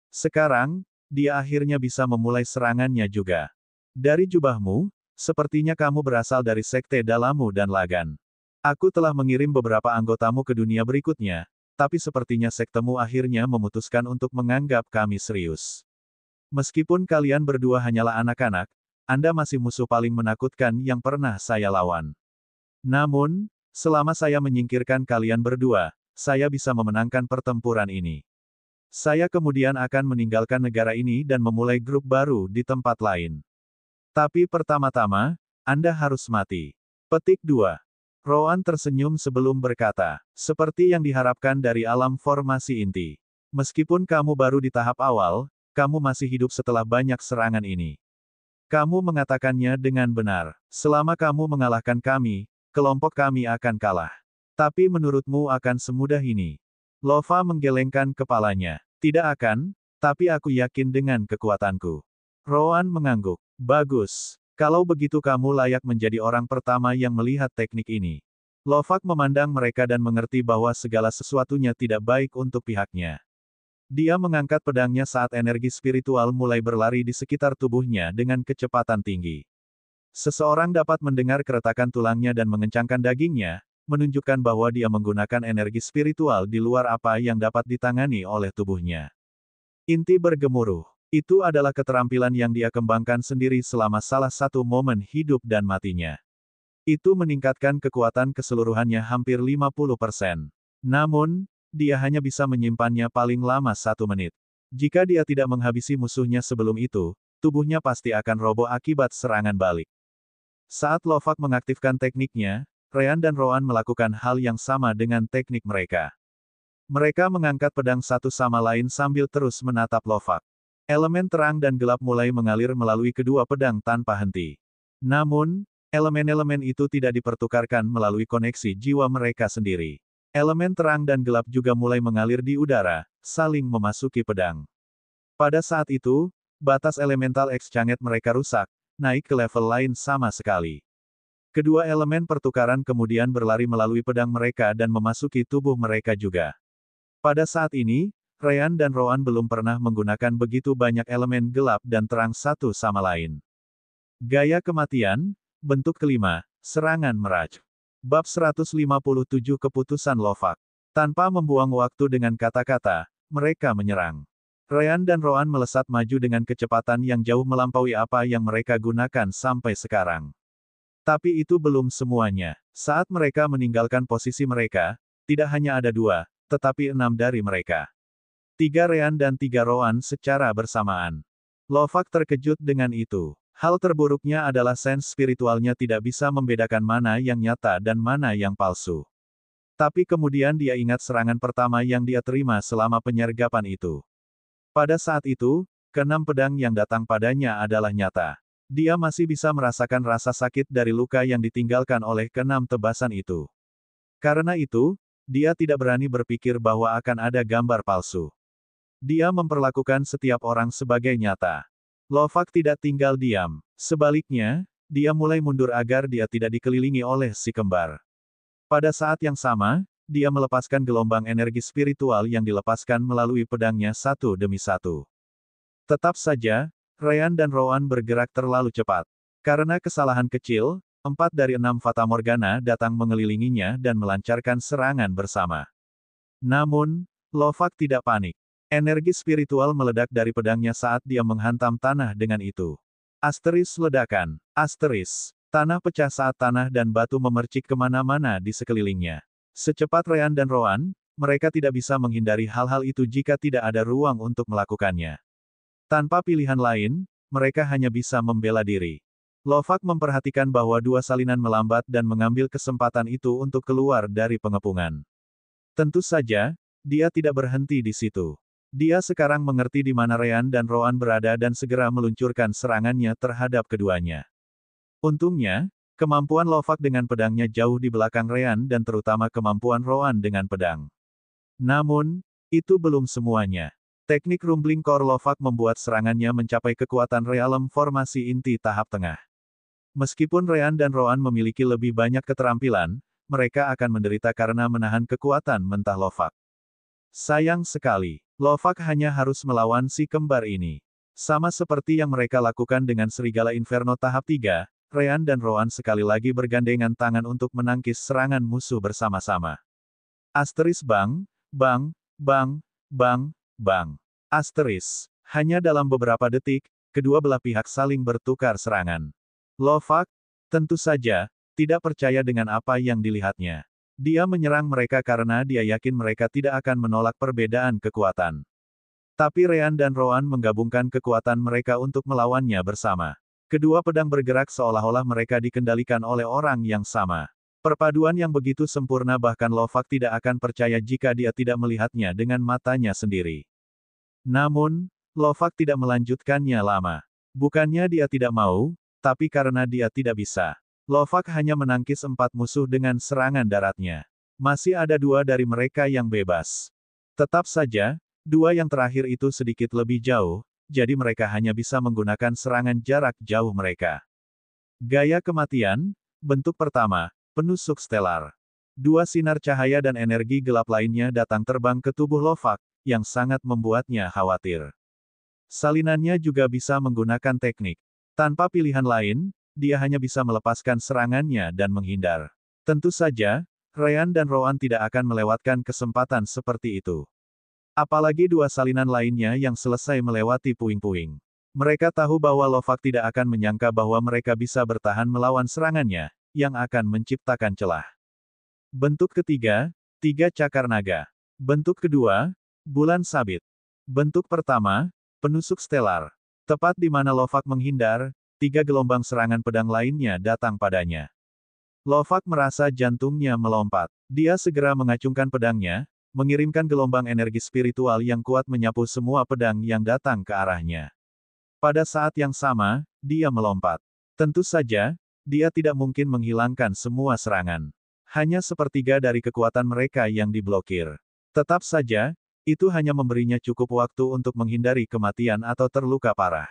Sekarang, dia akhirnya bisa memulai serangannya juga. Dari jubahmu, sepertinya kamu berasal dari Sekte Dalamu dan Lagan. Aku telah mengirim beberapa anggotamu ke dunia berikutnya, tapi sepertinya sektemu akhirnya memutuskan untuk menganggap kami serius. Meskipun kalian berdua hanyalah anak-anak, Anda masih musuh paling menakutkan yang pernah saya lawan. Namun, selama saya menyingkirkan kalian berdua, saya bisa memenangkan pertempuran ini. Saya kemudian akan meninggalkan negara ini dan memulai grup baru di tempat lain. Tapi pertama-tama, Anda harus mati. Petik 2. Roan tersenyum sebelum berkata, seperti yang diharapkan dari alam formasi inti. Meskipun kamu baru di tahap awal, kamu masih hidup setelah banyak serangan ini. Kamu mengatakannya dengan benar. Selama kamu mengalahkan kami, kelompok kami akan kalah. Tapi menurutmu akan semudah ini? Lova menggelengkan kepalanya. Tidak akan, tapi aku yakin dengan kekuatanku. Roan mengangguk. Bagus. Kalau begitu kamu layak menjadi orang pertama yang melihat teknik ini. Lovak memandang mereka dan mengerti bahwa segala sesuatunya tidak baik untuk pihaknya. Dia mengangkat pedangnya saat energi spiritual mulai berlari di sekitar tubuhnya dengan kecepatan tinggi. Seseorang dapat mendengar keretakan tulangnya dan mengencangkan dagingnya, menunjukkan bahwa dia menggunakan energi spiritual di luar apa yang dapat ditangani oleh tubuhnya. Inti bergemuruh. Itu adalah keterampilan yang dia kembangkan sendiri selama salah satu momen hidup dan matinya. Itu meningkatkan kekuatan keseluruhannya hampir 50%. Namun, dia hanya bisa menyimpannya paling lama 1 menit. Jika dia tidak menghabisi musuhnya sebelum itu, tubuhnya pasti akan roboh akibat serangan balik. Saat Lovak mengaktifkan tekniknya, Ryan dan Roan melakukan hal yang sama dengan teknik mereka. Mereka mengangkat pedang satu sama lain sambil terus menatap Lovak. Elemen terang dan gelap mulai mengalir melalui kedua pedang tanpa henti. Namun, elemen-elemen itu tidak dipertukarkan melalui koneksi jiwa mereka sendiri. Elemen terang dan gelap juga mulai mengalir di udara, saling memasuki pedang. Pada saat itu, batas elemental exchange mereka rusak, naik ke level lain sama sekali. Kedua elemen pertukaran kemudian berlari melalui pedang mereka dan memasuki tubuh mereka juga. Pada saat ini, Ryan dan Roan belum pernah menggunakan begitu banyak elemen gelap dan terang satu sama lain. Gaya kematian, bentuk kelima, serangan meraj. Bab 157 Keputusan Lovak. Tanpa membuang waktu dengan kata-kata, mereka menyerang. Ryan dan Roan melesat maju dengan kecepatan yang jauh melampaui apa yang mereka gunakan sampai sekarang. Tapi itu belum semuanya. Saat mereka meninggalkan posisi mereka, tidak hanya ada 2, tetapi 6 dari mereka. 3 Ryan dan 3 Roan secara bersamaan. Lovak terkejut dengan itu. Hal terburuknya adalah sense spiritualnya tidak bisa membedakan mana yang nyata dan mana yang palsu. Tapi kemudian dia ingat serangan pertama yang dia terima selama penyergapan itu. Pada saat itu, ke-6 pedang yang datang padanya adalah nyata. Dia masih bisa merasakan rasa sakit dari luka yang ditinggalkan oleh ke-6 tebasan itu. Karena itu, dia tidak berani berpikir bahwa akan ada gambar palsu. Dia memperlakukan setiap orang sebagai nyata. Lovak tidak tinggal diam. Sebaliknya, dia mulai mundur agar dia tidak dikelilingi oleh si kembar. Pada saat yang sama, dia melepaskan gelombang energi spiritual yang dilepaskan melalui pedangnya satu demi satu. Tetap saja, Ryan dan Roan bergerak terlalu cepat. Karena kesalahan kecil, 4 dari 6 Fata Morgana datang mengelilinginya dan melancarkan serangan bersama. Namun, Lovak tidak panik. Energi spiritual meledak dari pedangnya saat dia menghantam tanah dengan itu. Asteris ledakan. Asteris. Tanah pecah saat tanah dan batu memercik kemana-mana di sekelilingnya. Secepat Ryan dan Roan, mereka tidak bisa menghindari hal-hal itu jika tidak ada ruang untuk melakukannya. Tanpa pilihan lain, mereka hanya bisa membela diri. Lovak memperhatikan bahwa 2 salinan melambat dan mengambil kesempatan itu untuk keluar dari pengepungan. Tentu saja, dia tidak berhenti di situ. Dia sekarang mengerti di mana Ryan dan Roan berada dan segera meluncurkan serangannya terhadap keduanya. Untungnya, kemampuan Lovak dengan pedangnya jauh di belakang Ryan dan terutama kemampuan Roan dengan pedang. Namun, itu belum semuanya. Teknik Rumbling Core Lovak membuat serangannya mencapai kekuatan realem formasi inti tahap tengah. Meskipun Ryan dan Roan memiliki lebih banyak keterampilan, mereka akan menderita karena menahan kekuatan mentah Lovak. Sayang sekali, Lovak hanya harus melawan si kembar ini. Sama seperti yang mereka lakukan dengan Serigala Inferno tahap 3, Ryan dan Roan sekali lagi bergandengan tangan untuk menangkis serangan musuh bersama-sama. Asteris bang, bang, bang, bang, bang. Asteris. Hanya dalam beberapa detik, kedua belah pihak saling bertukar serangan. Lovak, tentu saja, tidak percaya dengan apa yang dilihatnya. Dia menyerang mereka karena dia yakin mereka tidak akan menolak perbedaan kekuatan. Tapi Ryan dan Roan menggabungkan kekuatan mereka untuk melawannya bersama. Kedua pedang bergerak seolah-olah mereka dikendalikan oleh orang yang sama. Perpaduan yang begitu sempurna bahkan Lovak tidak akan percaya jika dia tidak melihatnya dengan matanya sendiri. Namun, Lovak tidak melanjutkannya lama. Bukannya dia tidak mau, tapi karena dia tidak bisa. Lovak hanya menangkis 4 musuh dengan serangan daratnya. Masih ada 2 dari mereka yang bebas. Tetap saja, 2 yang terakhir itu sedikit lebih jauh, jadi mereka hanya bisa menggunakan serangan jarak jauh mereka. Gaya kematian, bentuk pertama, penusuk stelar. 2 sinar cahaya dan energi gelap lainnya datang terbang ke tubuh Lovak, yang sangat membuatnya khawatir. Salinannya juga bisa menggunakan teknik. Tanpa pilihan lain, dia hanya bisa melepaskan serangannya dan menghindar. Tentu saja, Ryan dan Roan tidak akan melewatkan kesempatan seperti itu. Apalagi 2 salinan lainnya yang selesai melewati puing-puing. Mereka tahu bahwa Lovak tidak akan menyangka bahwa mereka bisa bertahan melawan serangannya, yang akan menciptakan celah. Bentuk ketiga, 3 cakar naga. Bentuk kedua, bulan sabit. Bentuk pertama, penusuk stelar. Tepat di mana Lovak menghindar, 3 gelombang serangan pedang lainnya datang padanya. Lovak merasa jantungnya melompat. Dia segera mengacungkan pedangnya, mengirimkan gelombang energi spiritual yang kuat menyapu semua pedang yang datang ke arahnya. Pada saat yang sama, dia melompat. Tentu saja, dia tidak mungkin menghilangkan semua serangan. Hanya sepertiga dari kekuatan mereka yang diblokir. Tetap saja, itu hanya memberinya cukup waktu untuk menghindari kematian atau terluka parah.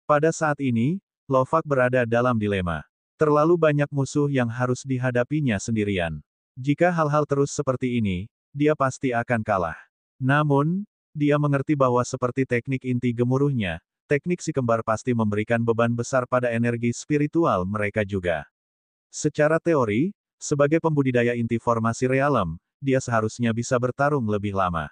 Pada saat ini, Lovak berada dalam dilema. Terlalu banyak musuh yang harus dihadapinya sendirian. Jika hal-hal terus seperti ini, dia pasti akan kalah. Namun, dia mengerti bahwa seperti teknik inti gemuruhnya, teknik si kembar pasti memberikan beban besar pada energi spiritual mereka juga. Secara teori, sebagai pembudidaya inti formasi realem, dia seharusnya bisa bertarung lebih lama.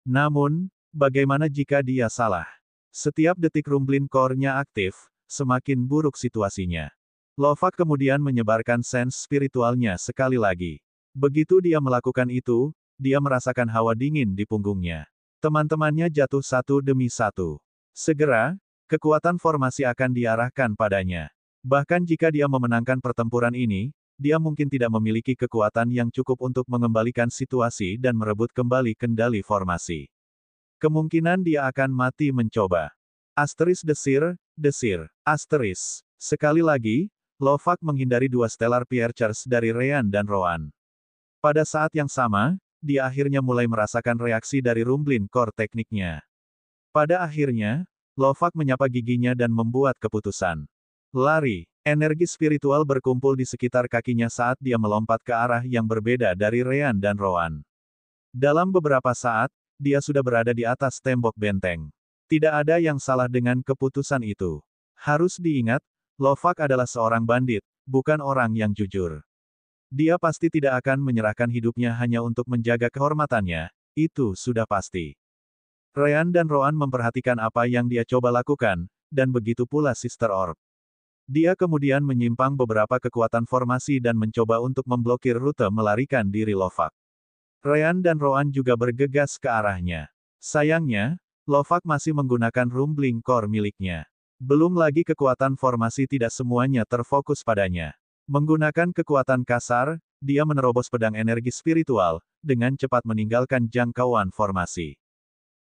Namun, bagaimana jika dia salah? Setiap detik Rumblin Core-nya aktif, semakin buruk situasinya. Lovak kemudian menyebarkan sense spiritualnya sekali lagi. Begitu dia melakukan itu, dia merasakan hawa dingin di punggungnya. Teman-temannya jatuh satu demi satu. Segera, kekuatan formasi akan diarahkan padanya. Bahkan jika dia memenangkan pertempuran ini, dia mungkin tidak memiliki kekuatan yang cukup untuk mengembalikan situasi dan merebut kembali kendali formasi. Kemungkinan dia akan mati mencoba. Asteris desir, asteris. Sekali lagi, Lovak menghindari dua Stellar Piercers dari Ryan dan Roan. Pada saat yang sama, dia akhirnya mulai merasakan reaksi dari Rumblin Core tekniknya. Pada akhirnya, Lovak menyapa giginya dan membuat keputusan. Lari. Energi spiritual berkumpul di sekitar kakinya saat dia melompat ke arah yang berbeda dari Ryan dan Roan. Dalam beberapa saat, dia sudah berada di atas tembok benteng. Tidak ada yang salah dengan keputusan itu. Harus diingat, Lovak adalah seorang bandit, bukan orang yang jujur. Dia pasti tidak akan menyerahkan hidupnya hanya untuk menjaga kehormatannya, itu sudah pasti. Ryan dan Roan memperhatikan apa yang dia coba lakukan, dan begitu pula Sister Orb. Dia kemudian menyimpang beberapa kekuatan formasi dan mencoba untuk memblokir rute melarikan diri Lovak. Ryan dan Roan juga bergegas ke arahnya. Sayangnya, Lovak masih menggunakan Rumbling Core miliknya. Belum lagi kekuatan formasi tidak semuanya terfokus padanya. Menggunakan kekuatan kasar, dia menerobos pedang energi spiritual, dengan cepat meninggalkan jangkauan formasi.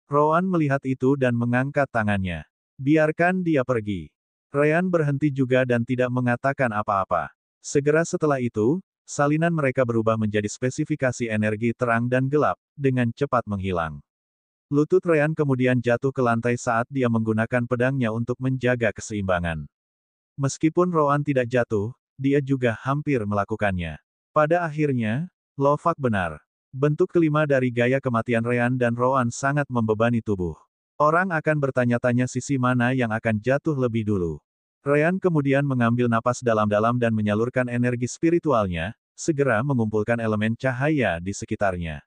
Roan melihat itu dan mengangkat tangannya. Biarkan dia pergi. Ryan berhenti juga dan tidak mengatakan apa-apa. Segera setelah itu, salinan mereka berubah menjadi spesifikasi energi terang dan gelap, dengan cepat menghilang. Lutut Ryan kemudian jatuh ke lantai saat dia menggunakan pedangnya untuk menjaga keseimbangan. Meskipun Roan tidak jatuh, dia juga hampir melakukannya. Pada akhirnya, Lovak benar. Bentuk kelima dari gaya kematian Ryan dan Roan sangat membebani tubuh. Orang akan bertanya-tanya sisi mana yang akan jatuh lebih dulu. Ryan kemudian mengambil napas dalam-dalam dan menyalurkan energi spiritualnya, segera mengumpulkan elemen cahaya di sekitarnya.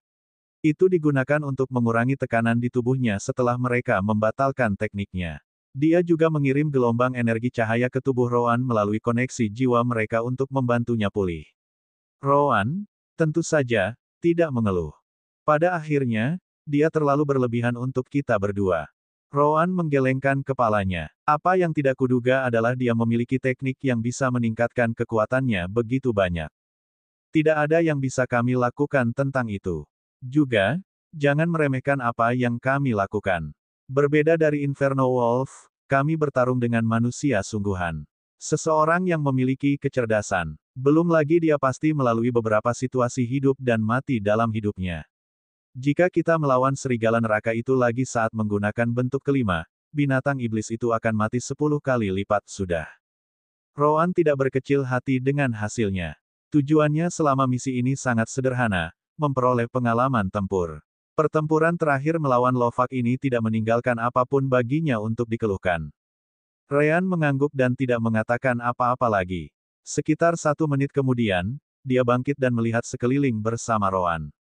Itu digunakan untuk mengurangi tekanan di tubuhnya setelah mereka membatalkan tekniknya. Dia juga mengirim gelombang energi cahaya ke tubuh Roan melalui koneksi jiwa mereka untuk membantunya pulih. Roan, tentu saja, tidak mengeluh. Pada akhirnya, dia terlalu berlebihan untuk kita berdua. Roan menggelengkan kepalanya. Apa yang tidak kuduga adalah dia memiliki teknik yang bisa meningkatkan kekuatannya begitu banyak. Tidak ada yang bisa kami lakukan tentang itu. Juga, jangan meremehkan apa yang kami lakukan. Berbeda dari Inferno Wolf, kami bertarung dengan manusia sungguhan. Seseorang yang memiliki kecerdasan. Belum lagi dia pasti melalui beberapa situasi hidup dan mati dalam hidupnya. Jika kita melawan serigala neraka itu lagi saat menggunakan bentuk kelima, binatang iblis itu akan mati 10 kali lipat sudah. Roan tidak berkecil hati dengan hasilnya. Tujuannya selama misi ini sangat sederhana, memperoleh pengalaman tempur. Pertempuran terakhir melawan Lovak ini tidak meninggalkan apapun baginya untuk dikeluhkan. Ryan mengangguk dan tidak mengatakan apa-apa lagi. Sekitar 1 menit kemudian, dia bangkit dan melihat sekeliling bersama Roan.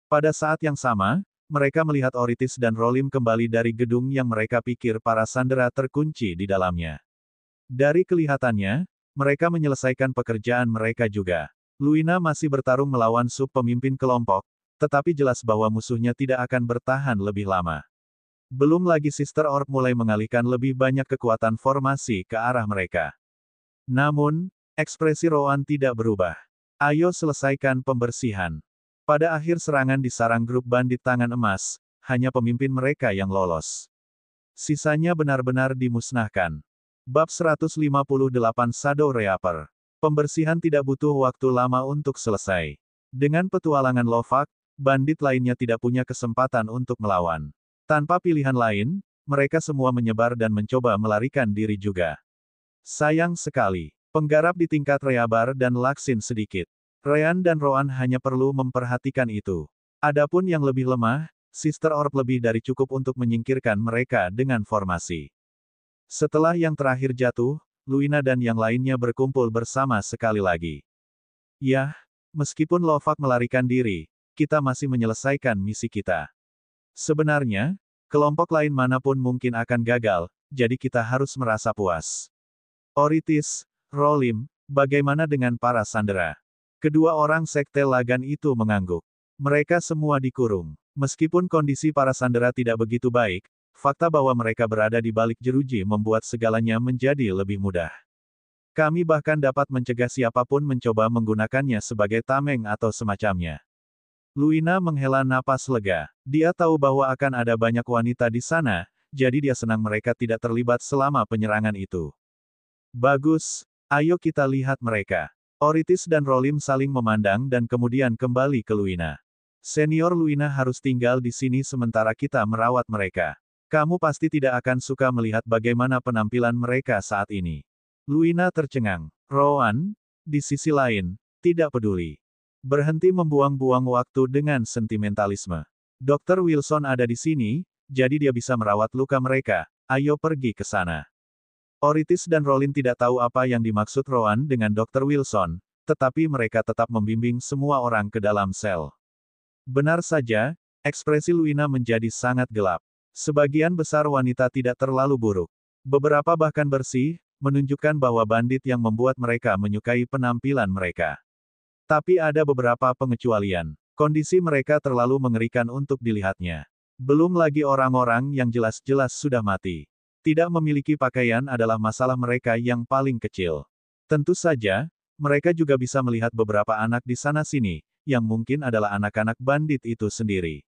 Pada saat yang sama, mereka melihat Oritis dan Rolim kembali dari gedung yang mereka pikir para sandera terkunci di dalamnya. Dari kelihatannya, mereka menyelesaikan pekerjaan mereka juga. Luina masih bertarung melawan sub-pemimpin kelompok, tetapi jelas bahwa musuhnya tidak akan bertahan lebih lama. Belum lagi Sister Orb mulai mengalihkan lebih banyak kekuatan formasi ke arah mereka. Namun, ekspresi Roan tidak berubah. Ayo selesaikan pembersihan. Pada akhir serangan di sarang grup bandit tangan emas, hanya pemimpin mereka yang lolos. Sisanya benar-benar dimusnahkan. Bab 158 Shadow Reaper. Pembersihan tidak butuh waktu lama untuk selesai. Dengan petualangan Lovak, bandit lainnya tidak punya kesempatan untuk melawan. Tanpa pilihan lain, mereka semua menyebar dan mencoba melarikan diri juga. Sayang sekali, penggarap di tingkat Reabar dan Laksin sedikit. Ryan dan Roan hanya perlu memperhatikan itu. Adapun yang lebih lemah, Sister Orb lebih dari cukup untuk menyingkirkan mereka dengan formasi. Setelah yang terakhir jatuh, Luina dan yang lainnya berkumpul bersama sekali lagi. Yah, meskipun Lovak melarikan diri, kita masih menyelesaikan misi kita. Sebenarnya, kelompok lain manapun mungkin akan gagal, jadi kita harus merasa puas. Oritis, Rolim, bagaimana dengan para sandera? Kedua orang sekte Lagan itu mengangguk. Mereka semua dikurung. Meskipun kondisi para sandera tidak begitu baik, fakta bahwa mereka berada di balik jeruji membuat segalanya menjadi lebih mudah. Kami bahkan dapat mencegah siapapun mencoba menggunakannya sebagai tameng atau semacamnya. Luina menghela napas lega. Dia tahu bahwa akan ada banyak wanita di sana, jadi dia senang mereka tidak terlibat selama penyerangan itu. Bagus, ayo kita lihat mereka. Oritis dan Rolim saling memandang dan kemudian kembali ke Luina. Senior Luina harus tinggal di sini sementara kita merawat mereka. Kamu pasti tidak akan suka melihat bagaimana penampilan mereka saat ini. Luina tercengang. Rowan, di sisi lain, tidak peduli. Berhenti membuang-buang waktu dengan sentimentalisme. Dr. Wilson ada di sini, jadi dia bisa merawat luka mereka. Ayo pergi ke sana. Oritis dan Rolin tidak tahu apa yang dimaksud Rowan dengan Dr. Wilson, tetapi mereka tetap membimbing semua orang ke dalam sel. Benar saja, ekspresi Luina menjadi sangat gelap. Sebagian besar wanita tidak terlalu buruk. Beberapa bahkan bersih, menunjukkan bahwa bandit yang membuat mereka menyukai penampilan mereka. Tapi ada beberapa pengecualian. Kondisi mereka terlalu mengerikan untuk dilihatnya. Belum lagi orang-orang yang jelas-jelas sudah mati. Tidak memiliki pakaian adalah masalah mereka yang paling kecil. Tentu saja, mereka juga bisa melihat beberapa anak di sana-sini, yang mungkin adalah anak-anak bandit itu sendiri.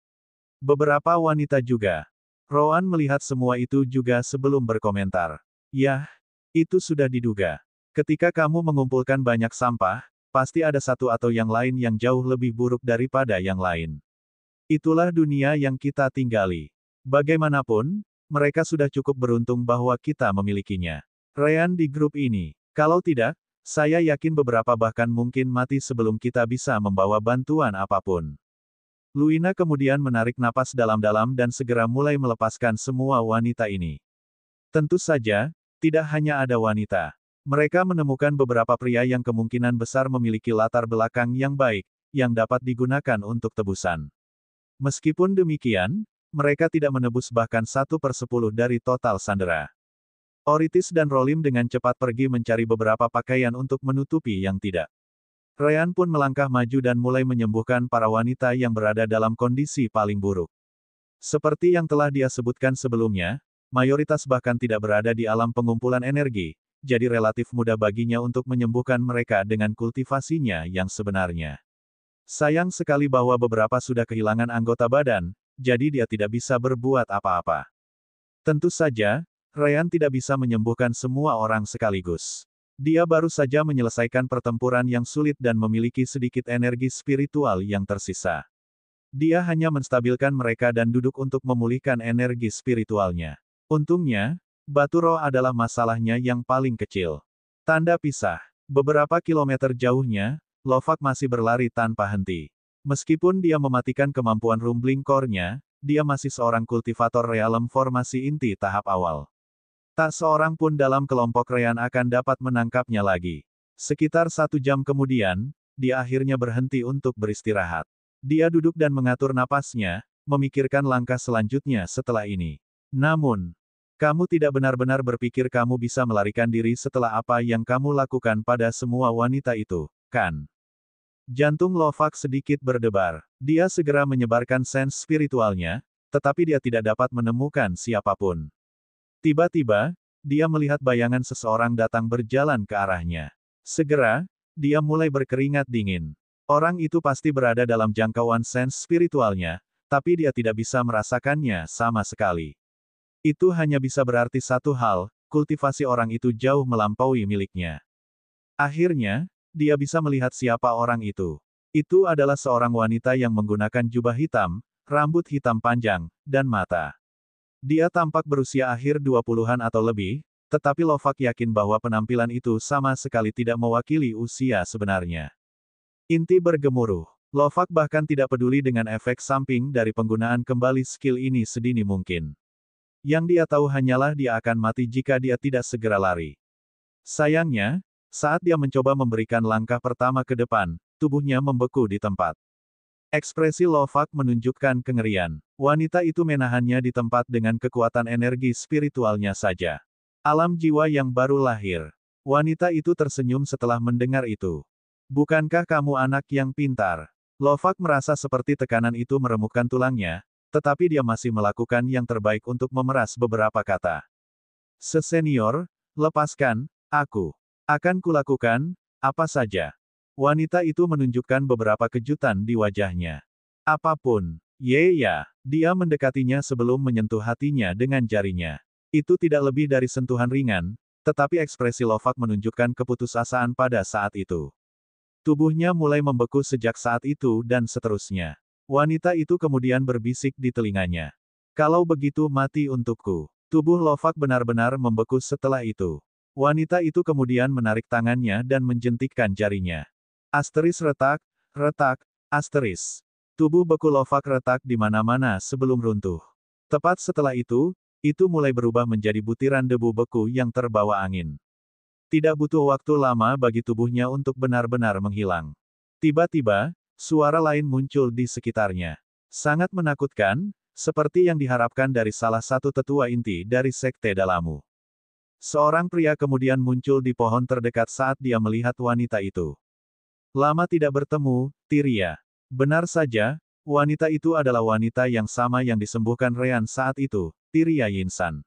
Beberapa wanita juga. Rowan melihat semua itu juga sebelum berkomentar. Yah, itu sudah diduga. Ketika kamu mengumpulkan banyak sampah, pasti ada satu atau yang lain yang jauh lebih buruk daripada yang lain. Itulah dunia yang kita tinggali. Bagaimanapun, mereka sudah cukup beruntung bahwa kita memilikinya. Ryan di grup ini. Kalau tidak, saya yakin beberapa bahkan mungkin mati sebelum kita bisa membawa bantuan apapun. Luina kemudian menarik napas dalam-dalam dan segera mulai melepaskan semua wanita ini. Tentu saja, tidak hanya ada wanita. Mereka menemukan beberapa pria yang kemungkinan besar memiliki latar belakang yang baik, yang dapat digunakan untuk tebusan. Meskipun demikian, mereka tidak menebus bahkan 1/10 dari total sandera. Oritis dan Rolim dengan cepat pergi mencari beberapa pakaian untuk menutupi yang tidak. Ryan pun melangkah maju dan mulai menyembuhkan para wanita yang berada dalam kondisi paling buruk. Seperti yang telah dia sebutkan sebelumnya, mayoritas bahkan tidak berada di alam pengumpulan energi, jadi relatif mudah baginya untuk menyembuhkan mereka dengan kultivasinya yang sebenarnya. Sayang sekali bahwa beberapa sudah kehilangan anggota badan, jadi dia tidak bisa berbuat apa-apa. Tentu saja, Ryan tidak bisa menyembuhkan semua orang sekaligus. Dia baru saja menyelesaikan pertempuran yang sulit dan memiliki sedikit energi spiritual yang tersisa. Dia hanya menstabilkan mereka dan duduk untuk memulihkan energi spiritualnya. Untungnya, batu roh adalah masalahnya yang paling kecil. Tanda pisah. Beberapa kilometer jauhnya, Lovak masih berlari tanpa henti. Meskipun dia mematikan kemampuan rumbling core-nya, dia masih seorang kultivator realem formasi inti tahap awal. Tak seorang pun dalam kelompok Ryan akan dapat menangkapnya lagi. Sekitar 1 jam kemudian, dia akhirnya berhenti untuk beristirahat. Dia duduk dan mengatur napasnya, memikirkan langkah selanjutnya setelah ini. Namun, kamu tidak benar-benar berpikir kamu bisa melarikan diri setelah apa yang kamu lakukan pada semua wanita itu, kan? Jantung Lovak sedikit berdebar. Dia segera menyebarkan sense spiritualnya, tetapi dia tidak dapat menemukan siapapun. Tiba-tiba, dia melihat bayangan seseorang datang berjalan ke arahnya. Segera, dia mulai berkeringat dingin. Orang itu pasti berada dalam jangkauan sense spiritualnya, tapi dia tidak bisa merasakannya sama sekali. Itu hanya bisa berarti satu hal, kultivasi orang itu jauh melampaui miliknya. Akhirnya, dia bisa melihat siapa orang itu. Itu adalah seorang wanita yang menggunakan jubah hitam, rambut hitam panjang, dan mata. Dia tampak berusia akhir 20-an atau lebih, tetapi Lovak yakin bahwa penampilan itu sama sekali tidak mewakili usia sebenarnya. Inti bergemuruh. Lovak bahkan tidak peduli dengan efek samping dari penggunaan kembali skill ini sedini mungkin. Yang dia tahu hanyalah dia akan mati jika dia tidak segera lari. Sayangnya, saat dia mencoba memberikan langkah pertama ke depan, tubuhnya membeku di tempat. Ekspresi Lovak menunjukkan kengerian. Wanita itu menahannya di tempat dengan kekuatan energi spiritualnya saja. Alam jiwa yang baru lahir. Wanita itu tersenyum setelah mendengar itu. Bukankah kamu anak yang pintar? Lovak merasa seperti tekanan itu meremukkan tulangnya, tetapi dia masih melakukan yang terbaik untuk memeras beberapa kata. Sesenior, lepaskan aku. Akan kulakukan apa saja. Wanita itu menunjukkan beberapa kejutan di wajahnya. Apapun. Ya, dia mendekatinya sebelum menyentuh hatinya dengan jarinya. Itu tidak lebih dari sentuhan ringan, tetapi ekspresi Lovak menunjukkan keputusasaan pada saat itu. Tubuhnya mulai membeku sejak saat itu dan seterusnya. Wanita itu kemudian berbisik di telinganya. Kalau begitu mati untukku. Tubuh Lovak benar-benar membeku setelah itu. Wanita itu kemudian menarik tangannya dan menjentikkan jarinya. Asteris retak, asteris. Tubuh beku Lovak retak di mana-mana sebelum runtuh. Tepat setelah itu mulai berubah menjadi butiran debu beku yang terbawa angin. Tidak butuh waktu lama bagi tubuhnya untuk benar-benar menghilang. Tiba-tiba, suara lain muncul di sekitarnya. Sangat menakutkan, seperti yang diharapkan dari salah satu tetua inti dari Sekte Dalamu. Seorang pria kemudian muncul di pohon terdekat saat dia melihat wanita itu. Lama tidak bertemu, Tyria. Benar saja, wanita itu adalah wanita yang sama yang disembuhkan Rean saat itu, Tyria Yinsan.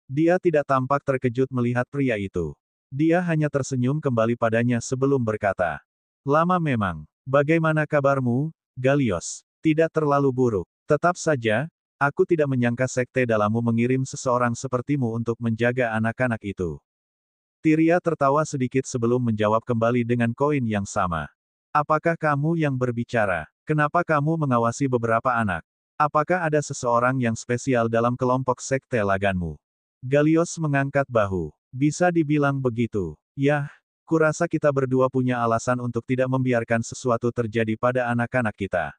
Dia tidak tampak terkejut melihat pria itu. Dia hanya tersenyum kembali padanya sebelum berkata. Lama memang. Bagaimana kabarmu, Galios? Tidak terlalu buruk. Tetap saja, aku tidak menyangka Sekte Dalamu mengirim seseorang sepertimu untuk menjaga anak-anak itu. Tyria tertawa sedikit sebelum menjawab kembali dengan koin yang sama. Apakah kamu yang berbicara? Kenapa kamu mengawasi beberapa anak? Apakah ada seseorang yang spesial dalam kelompok Sekte Laganmu? Galios mengangkat bahu. Bisa dibilang begitu. Yah, kurasa kita berdua punya alasan untuk tidak membiarkan sesuatu terjadi pada anak-anak kita.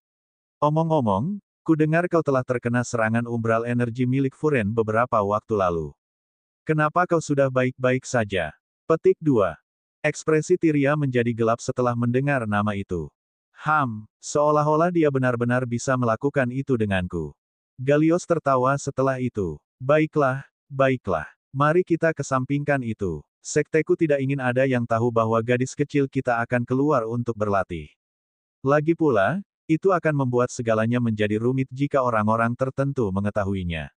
Omong-omong, ku dengar kau telah terkena serangan umbral energi milik Furen beberapa waktu lalu. Kenapa kau sudah baik-baik saja? Petik 2. Ekspresi Tyria menjadi gelap setelah mendengar nama itu. Seolah-olah dia benar-benar bisa melakukan itu denganku. Galios tertawa setelah itu. Baiklah, baiklah. Mari kita kesampingkan itu. Sekteku tidak ingin ada yang tahu bahwa gadis kecil kita akan keluar untuk berlatih. Lagi pula, itu akan membuat segalanya menjadi rumit jika orang-orang tertentu mengetahuinya.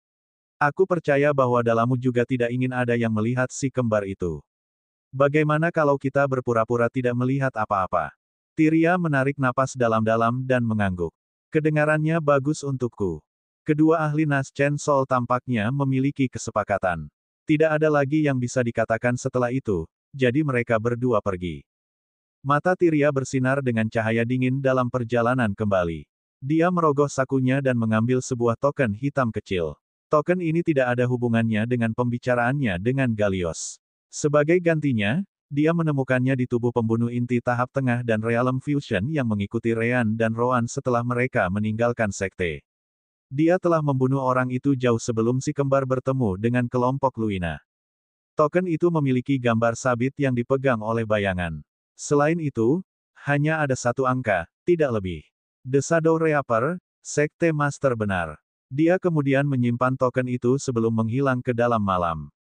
Aku percaya bahwa Dalamu juga tidak ingin ada yang melihat si kembar itu. Bagaimana kalau kita berpura-pura tidak melihat apa-apa? Tyria menarik napas dalam-dalam dan mengangguk. Kedengarannya bagus untukku. Kedua ahli Naschen Sol tampaknya memiliki kesepakatan. Tidak ada lagi yang bisa dikatakan setelah itu, jadi mereka berdua pergi. Mata Tyria bersinar dengan cahaya dingin dalam perjalanan kembali. Dia merogoh sakunya dan mengambil sebuah token hitam kecil. Token ini tidak ada hubungannya dengan pembicaraannya dengan Galios. Sebagai gantinya, dia menemukannya di tubuh pembunuh inti tahap tengah dan Realm Fusion yang mengikuti Rean dan Roan setelah mereka meninggalkan sekte. Dia telah membunuh orang itu jauh sebelum si kembar bertemu dengan kelompok Luina. Token itu memiliki gambar sabit yang dipegang oleh bayangan. Selain itu, hanya ada satu angka, tidak lebih. The Shadow Reaper, Sekte Master benar. Dia kemudian menyimpan token itu sebelum menghilang ke dalam malam.